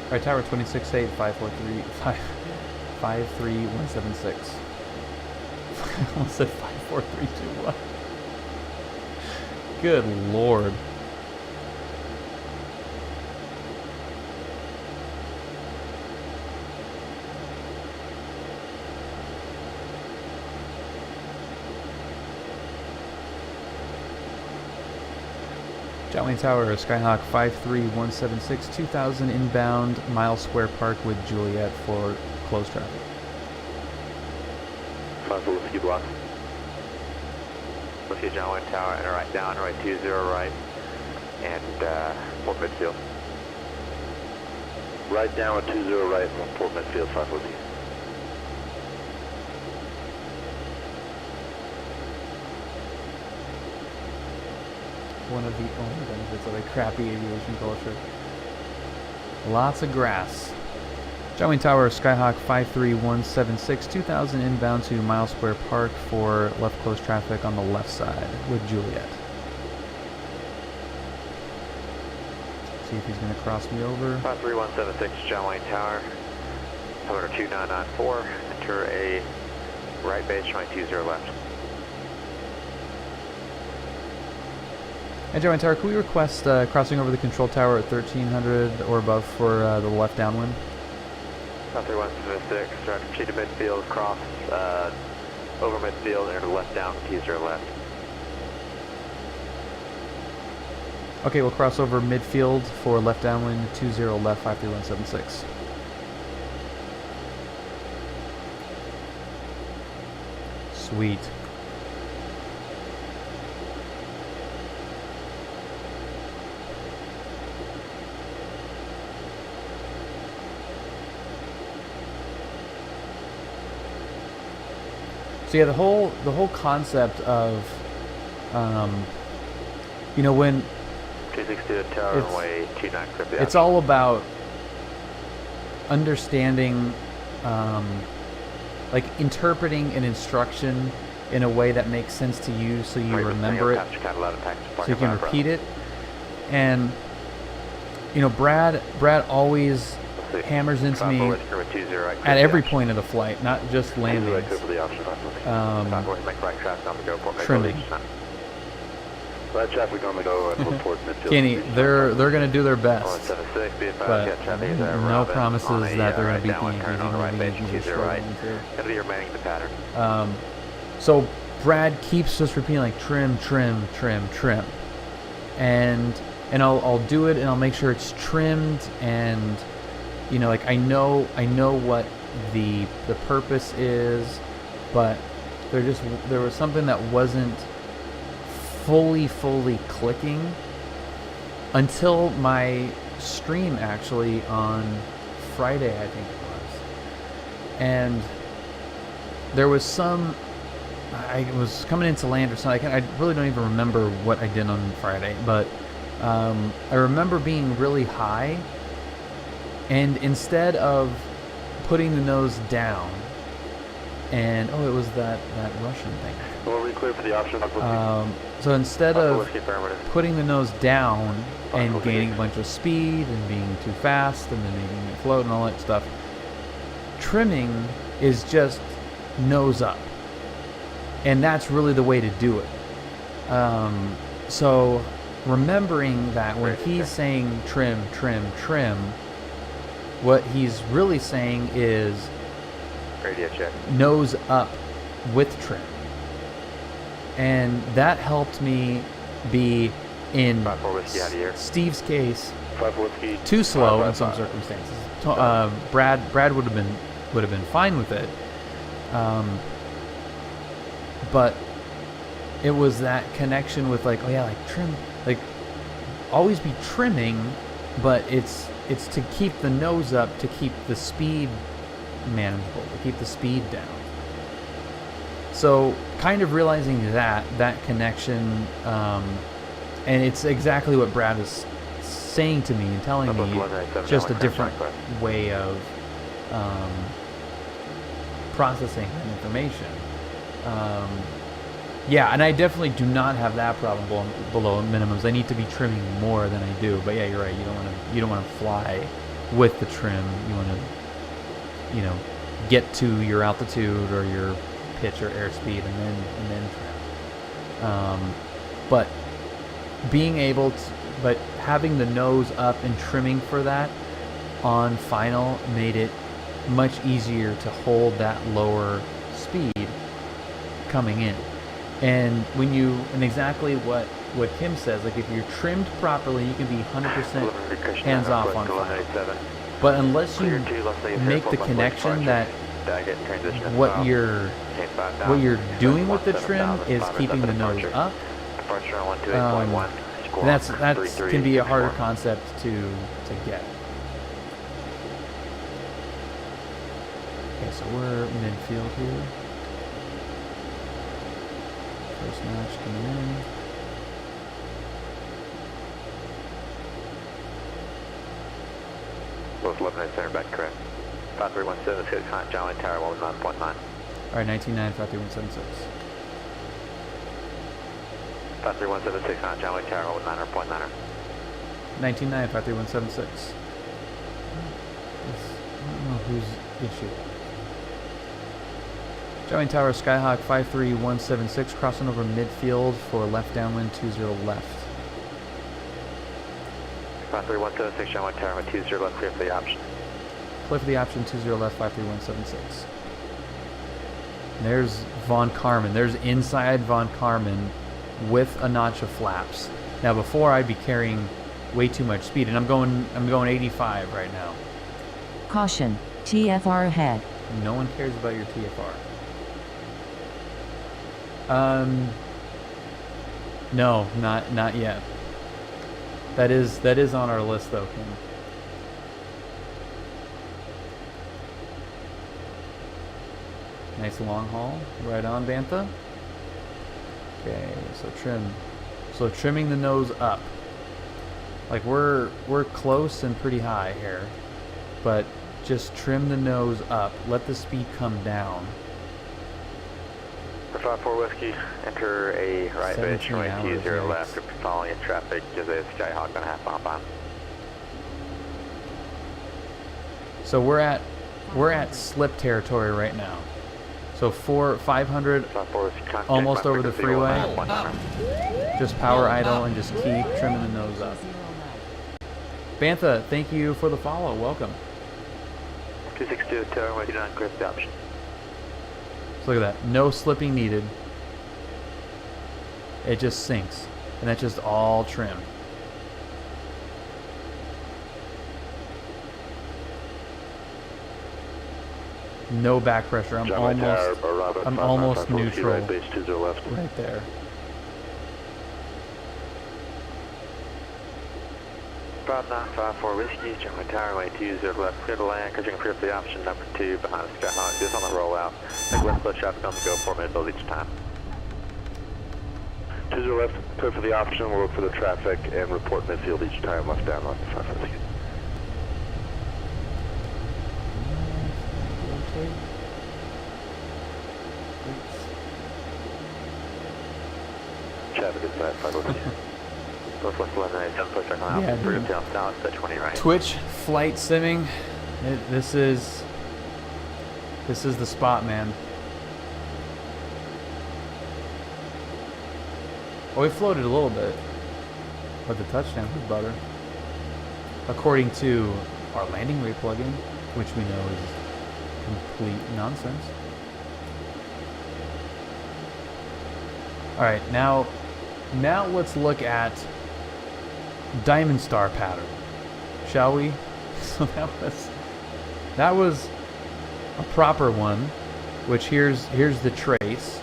Speaker 1: Alright, Tower 268, 53176. I almost said 54321. Good lord. John Wayne Tower, Skyhawk 53176, 2000 inbound, Mile Square Park with Juliet for closed traffic.
Speaker 13: 5 Whiskey block. Whiskey John Wayne Tower, enter right down, right 20 right, and Port Midfield.
Speaker 3: Right down at 20 right, Port Midfield, 5 Whiskey.
Speaker 1: One of the only benefits of a crappy aviation culture. Lots of grass. John Wayne Tower, Skyhawk 53176, 2000 inbound to Mile Square Park for left close traffic on the left side with Juliet. See if he's going to cross me over.
Speaker 13: 53176, John Wayne Tower, altimeter 2994, enter a right base, right 20 left.
Speaker 1: Hey, John Wayne Tower, can we request crossing over the control tower at 1300 or above for the left downwind?
Speaker 13: 53176, right, proceed to midfield, cross over midfield, enter left down, 20 left.
Speaker 1: Okay, we'll cross over midfield for left downwind, 20 left, 53176. Sweet. So yeah, the whole concept of, you know, when
Speaker 13: 262 tower runway 29 clear.
Speaker 1: It's all about understanding, like interpreting an instruction in a way that makes sense to you, so you remember it, so you can repeat it. And you know, Brad always hammers into me at every point of the flight, not just landings. Trimming.
Speaker 3: Light traffic on the go at Port Midfield.
Speaker 1: Kenny, they're going to do their best, but no promises that they're going to beat the Yankees. So Brad keeps just repeating like trim, trim, trim, trim, and I'll do it, and I'll make sure it's trimmed, and you know, like I know what the purpose is, but there was something that wasn't fully clicking until my stream actually on Friday, I think it was, and there was some I was coming into land or something. I really don't even remember what I did on Friday, but I remember being really high, and instead of putting the nose down, and it was that Russian thing.
Speaker 13: Will we clear for the option?
Speaker 1: So instead of putting the nose down and gaining a bunch of speed and being too fast and then making it float and all that stuff, trimming is just nose up. And that's really the way to do it. So remembering that when he's saying trim, trim, trim, what he's really saying is
Speaker 13: radio check.
Speaker 1: Nose up with trim. And that helped me be, in Steve's case, too slow in some circumstances. Brad would have been fine with it. But it was that connection with like, trim, like always be trimming, but it's to keep the nose up, to keep the speed manageable, to keep the speed down. So kind of realizing that connection, and it's exactly what Brad is saying to me and telling me, just a different way of processing that information. Yeah, and I definitely do not have that problem below minimums. I need to be trimming more than I do. But yeah, you're right. You don't want to fly with the trim. You want to, get to your altitude or your pitch or airspeed and then trim. But being able to, but having the nose up and trimming for that on final made it much easier to hold that lower speed coming in. And exactly what Kim says, like if you're trimmed properly, you can be 100% hands off on final. But unless you make the connection that what you're doing with the trim is keeping the nose up, that can be a harder concept to get. Okay, so we're midfield here. First match coming in.
Speaker 13: Both 11 center back correct. 5317, 6 hot, John Wayne Tower 119.9.
Speaker 1: Alright, 199, 53176.
Speaker 13: 5317, 6 hot, John Wayne Tower 119.9.
Speaker 1: 199, 53176. I don't know whose issue. John Wayne Tower, Skyhawk 53176, crossing over midfield for left downwind 20 left.
Speaker 13: 5317, John Wayne Tower 20 left, clear for the option.
Speaker 1: Clear for the option, 20 left, 53176. There's Von Karman. There's inside Von Karman with a notch of flaps. Now before I'd be carrying way too much speed, and I'm going 85 right now.
Speaker 14: Caution, TFR ahead.
Speaker 1: No one cares about your TFR. No, not yet. That is on our list though, Kim. Nice long haul. Right on, Bantha. Okay, so trim. So trimming the nose up. Like we're close and pretty high here. But just trim the nose up. Let the speed come down.
Speaker 13: 54 Whiskey, enter a right base, runway 20 left, following in traffic, just a Skyhawk on a half mile bound.
Speaker 1: So we're at slip territory right now. So 500, almost over the freeway. Just power idle and just keep trimming the nose up. Bantha, thank you for the follow. Welcome.
Speaker 13: 262 Tower, runway 29, clear for the option.
Speaker 1: So look at that. No slipping needed. It just sinks. And that's just all trim. No back pressure. I'm almost neutral right there.
Speaker 13: Bob 954 Whiskey, Jungle Tower, runway 20 left, clear to land, catching clear for the option number 2 behind the Skyhawk. This on the rollout. Take left foot traffic on the go, 4 minute build each time.
Speaker 3: 20 left, clear for the option, we'll look for the traffic and report midfield each time, left down, left 5 Whiskey. Traffic inside 5 Whiskey.
Speaker 13: Northwest 1197, push back on
Speaker 1: Yeah,
Speaker 13: Alpha,
Speaker 1: dude.
Speaker 13: down south, set 20 right.
Speaker 1: Twitch flight simming. This is the spot, man. Oh, we floated a little bit, but the touchdown was better, according to our landing rate plugin, which we know is complete nonsense. All right, now let's look at Diamond Star pattern, shall we? So that was a proper one, which here's the trace.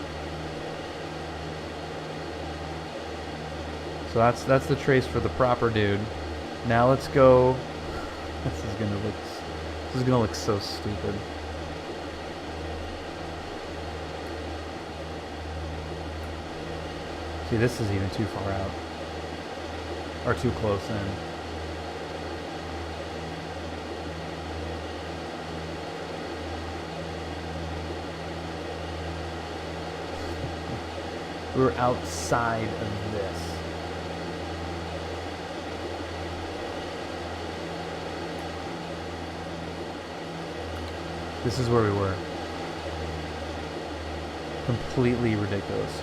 Speaker 1: So that's the trace for the proper dude. Now let's go. This is gonna look so stupid. See, this is even too far out. Or too close in. We're outside of this. This is where we were. Completely ridiculous.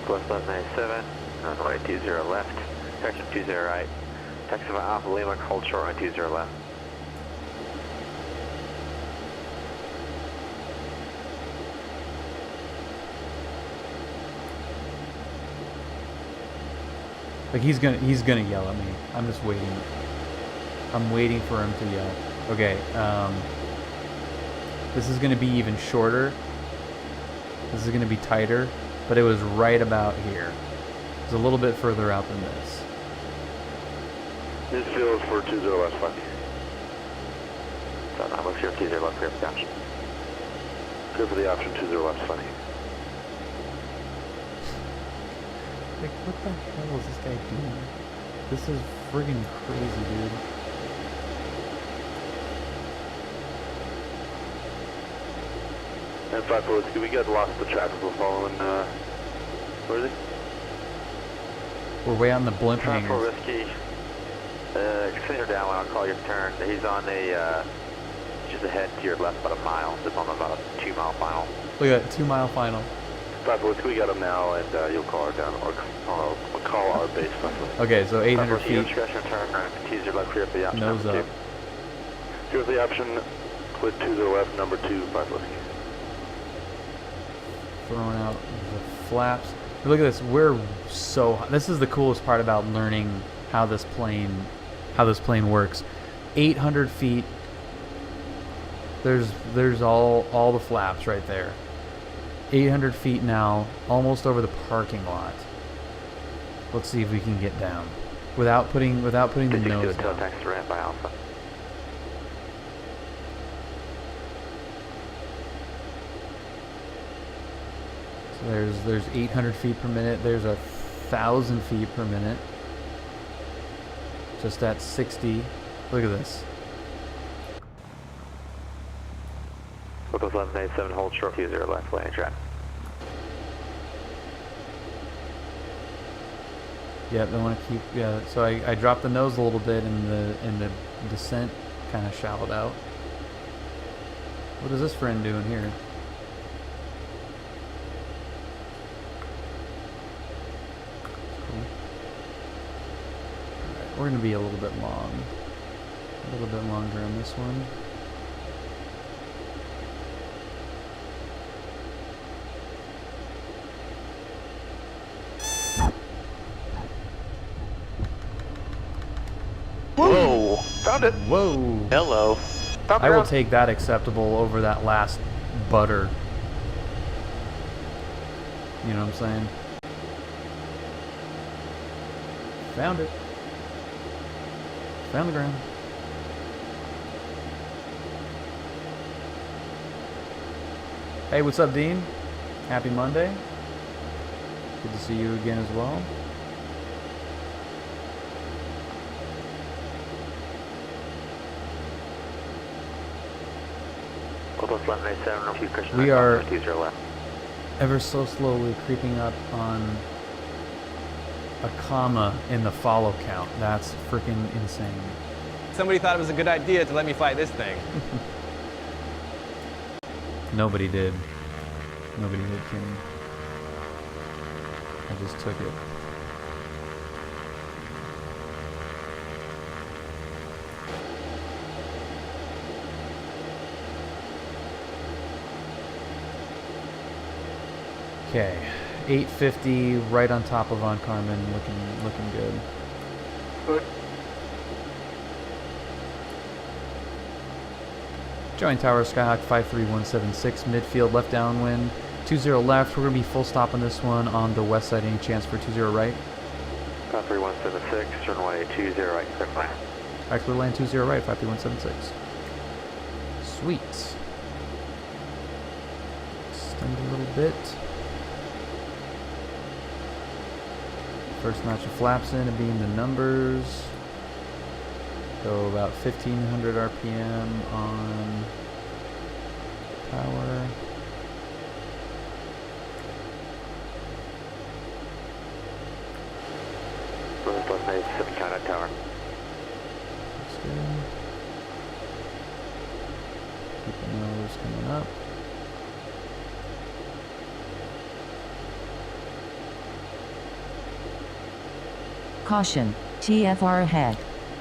Speaker 13: West 1197, runway 20 left, correction 20 right. Taxi by Alpha Lima, hold short runway 20 left.
Speaker 1: Like he's gonna yell at me. I'm just waiting. I'm waiting for him to yell. Okay, this is gonna be even shorter. This is gonna be tighter, but it was right about here. It's a little bit further out than this.
Speaker 3: This field for 20 left 5.
Speaker 13: So now look here, 20 left, clear for the option.
Speaker 3: Clear for the option, 20 left 5.
Speaker 1: Like, what the hell is this guy doing? This is friggin' crazy, dude.
Speaker 3: And 5 Whiskey, we got lost the traffic. We're following, where is he?
Speaker 1: We're way on the blimp
Speaker 13: 5
Speaker 1: hangers.
Speaker 13: Whiskey, consider down when I'll call your turn. He's on a, just ahead to your left about a mile. It's on about a 2 mile final.
Speaker 1: Look at that, 2 mile final.
Speaker 3: 5 Whiskey, we got him now, and you'll call her down, or call our base.
Speaker 1: Okay, so 800 feet.
Speaker 13: Discretion turn right, teaser left, clear for the option.
Speaker 1: Nose
Speaker 13: number
Speaker 1: up.
Speaker 13: 2.
Speaker 3: Clear for the option, clear 20 left, number 2, 5 Whiskey.
Speaker 1: Throwing out the flaps. But look at this. We're so high. This is the coolest part about learning how this plane works. 800 feet. There's all the flaps right there. 800 feet now, almost over the parking lot. Let's see if we can get down without putting the nose down.
Speaker 13: Taxi ramp by Alpha.
Speaker 1: So there's 800 feet per minute. There's 1,000 feet per minute. Just at 60. Look at this.
Speaker 13: Focus 1187, hold short 20 left, landing track.
Speaker 1: Yeah, they want to keep. Yeah, so I dropped the nose a little bit, and the descent kind of shallowed out. What is this friend doing here? Cool. All right, we're gonna be a little bit longer on this one.
Speaker 7: Whoa! Found it!
Speaker 1: Whoa!
Speaker 4: Hello.
Speaker 7: Found
Speaker 1: I will
Speaker 7: ground.
Speaker 1: take that acceptable over that last butter. You know what I'm saying? Found it. Found the ground. Hey, what's up, Dean? Happy Monday. Good to see you again as well. We are ever so slowly creeping up on a comma in the follow count. That's freaking insane.
Speaker 15: Somebody thought it was a good idea to let me fly this thing.
Speaker 1: Nobody did. Nobody did, Kim. I just took it. Okay, 850 right on top of Von Carmen, looking good.
Speaker 8: Good.
Speaker 1: Join Tower Skyhawk 53176, midfield left downwind, 20 left. We're gonna be full stop on this one on the west side. Any chance for 20 right?
Speaker 13: 53176, runway 20 right, correct line.
Speaker 1: Actually, land 20 right, 53176. Sweet. Extend a little bit. First notch of flaps in and beam the numbers. Go about 1500 RPM on power.
Speaker 13: Left 7 count tower.
Speaker 1: That's good. Keep the nose coming up.
Speaker 14: Caution, TFR ahead.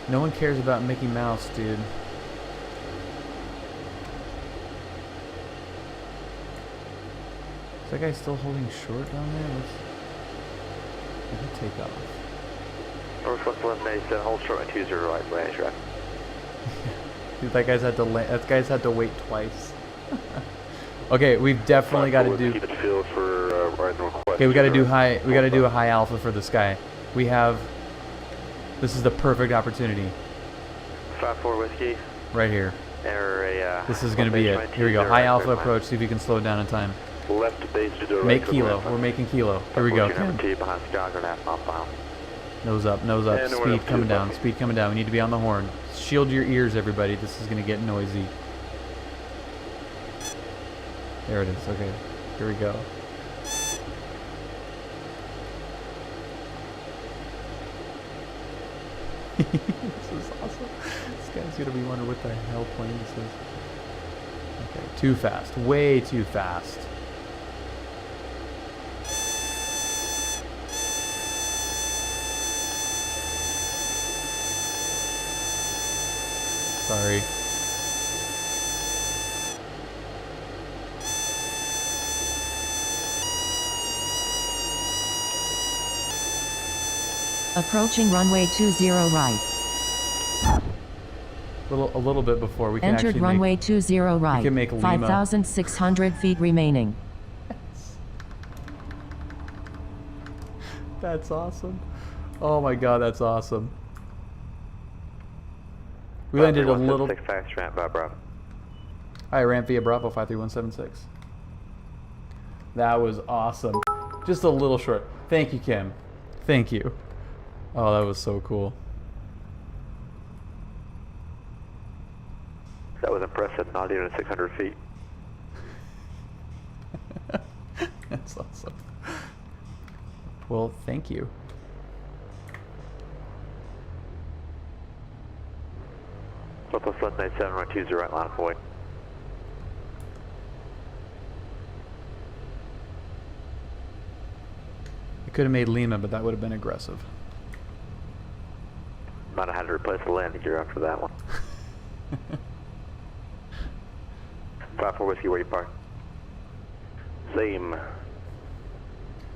Speaker 1: No one cares about Mickey Mouse, dude. Is that guy still holding short down there? Let's take off.
Speaker 13: Northwest 1187, hold short at 20 right, range right.
Speaker 1: Dude, that guy's had to wait twice. Okay, we've definitely got to do.
Speaker 13: Keep it field for right northwest.
Speaker 1: Okay, we got to do high. We got to do a high alpha for this guy. We have. This is the perfect opportunity.
Speaker 13: 5-4 whiskey.
Speaker 1: Right here. This is going to be it. Here we go. High alpha approach. See if you can slow it down in time.
Speaker 13: Left base to the
Speaker 1: Make kilo. We're making kilo. Here we go.
Speaker 13: Behind Chicago and half mile.
Speaker 1: Nose up. Nose up. Speed coming down. Speed coming down. We need to be on the horn. Shield your ears, everybody. This is going to get noisy. There it is. Okay. Here we go. This is awesome. This guy's gonna be wondering what the hell plane this is. Okay, too fast. Way too fast. Sorry.
Speaker 14: Approaching runway 20 right.
Speaker 1: A little bit before we can
Speaker 14: Entered
Speaker 1: actually
Speaker 14: runway 20 right.
Speaker 1: We can make Lima.
Speaker 14: 5,600 feet remaining.
Speaker 1: That's awesome. Oh my god, that's awesome. We landed a little.
Speaker 13: Ramp by Bravo.
Speaker 1: Hi, ramp via Bravo 53176. That was awesome. Just a little short. Thank you, Kim. Thank you. Oh, that was so cool.
Speaker 13: That was impressive, not even at 600 feet.
Speaker 1: That's awesome. Well, thank you.
Speaker 13: Southwest 1187, run 20 right line of void.
Speaker 1: I could have made Lima, but that would have been aggressive.
Speaker 13: Might have had to replace the landing gear after that one. 5-4 whiskey, where you park? Same.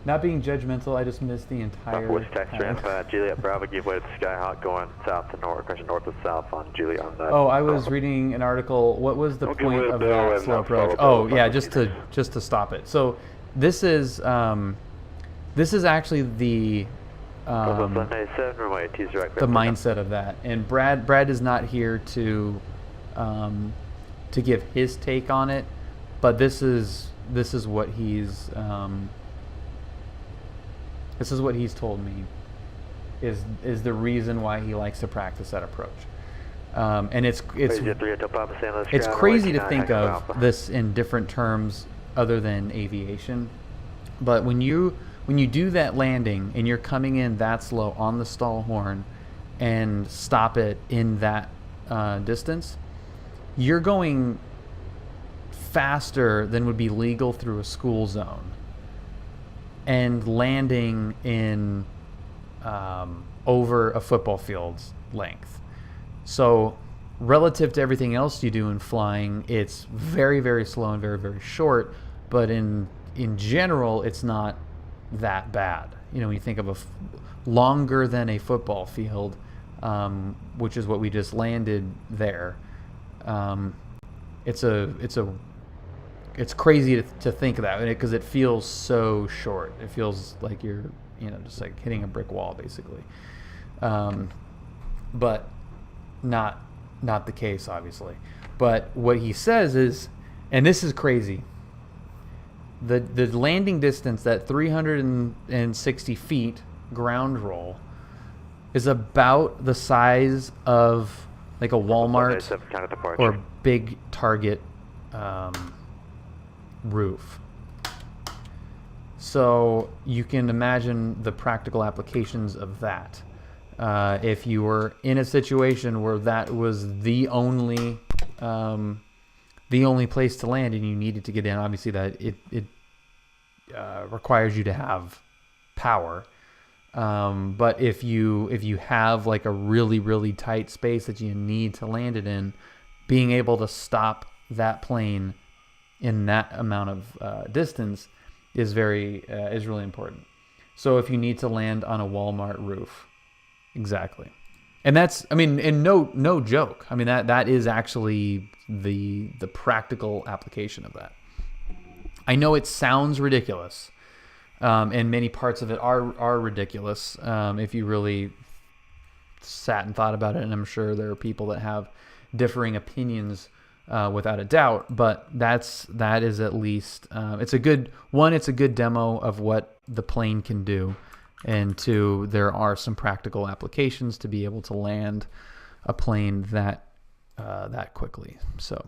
Speaker 1: Not being judgmental, I just missed the entire
Speaker 13: Southwest taxi
Speaker 1: time.
Speaker 13: ramp, Juliet Bravo, give way to Skyhawk going south to north, correction, north to south on Juliet on that.
Speaker 1: Oh, I was reading an article. What was the
Speaker 13: Okay,
Speaker 1: point
Speaker 13: well,
Speaker 1: of
Speaker 13: Bill,
Speaker 1: that
Speaker 13: and
Speaker 1: slow
Speaker 13: now
Speaker 1: approach?
Speaker 13: follow
Speaker 1: Oh, yeah,
Speaker 13: Bill.
Speaker 1: just to stop it. So this is actually the
Speaker 13: Sunday 7 runway, T's direct.
Speaker 1: the mindset of that. And Brad is not here to give his take on it, but this is what he's told me is the reason why he likes to practice that approach. And it's crazy to think of this in different terms other than aviation, but when you do that landing and you're coming in that slow on the stall horn and stop it in that distance, you're going faster than would be legal through a school zone and landing in over a football field's length. So relative to everything else you do in flying, it's very, very slow and very, very short, but in general, it's not that bad. You know, when you think of longer than a football field, which is what we just landed there, it's crazy to think of that, because it feels so short. It feels like you're, just like hitting a brick wall, basically. But not the case, obviously. But what he says is, and this is crazy, the landing distance, that 360 feet ground roll, is about the size of like a Walmart or big Target roof. So you can imagine the practical applications of that. If you were in a situation where that was the only place to land and you needed to get in, obviously that it requires you to have power. But if you have like a really, really tight space that you need to land it in, being able to stop that plane in that amount of distance is really important. So if you need to land on a Walmart roof, exactly. And that's, and no joke. That is actually the practical application of that. I know it sounds ridiculous, and many parts of it are ridiculous if you really sat and thought about it. And I'm sure there are people that have differing opinions, without a doubt. But that is at least it's a good demo of what the plane can do. And two, there are some practical applications to be able to land a plane that quickly. So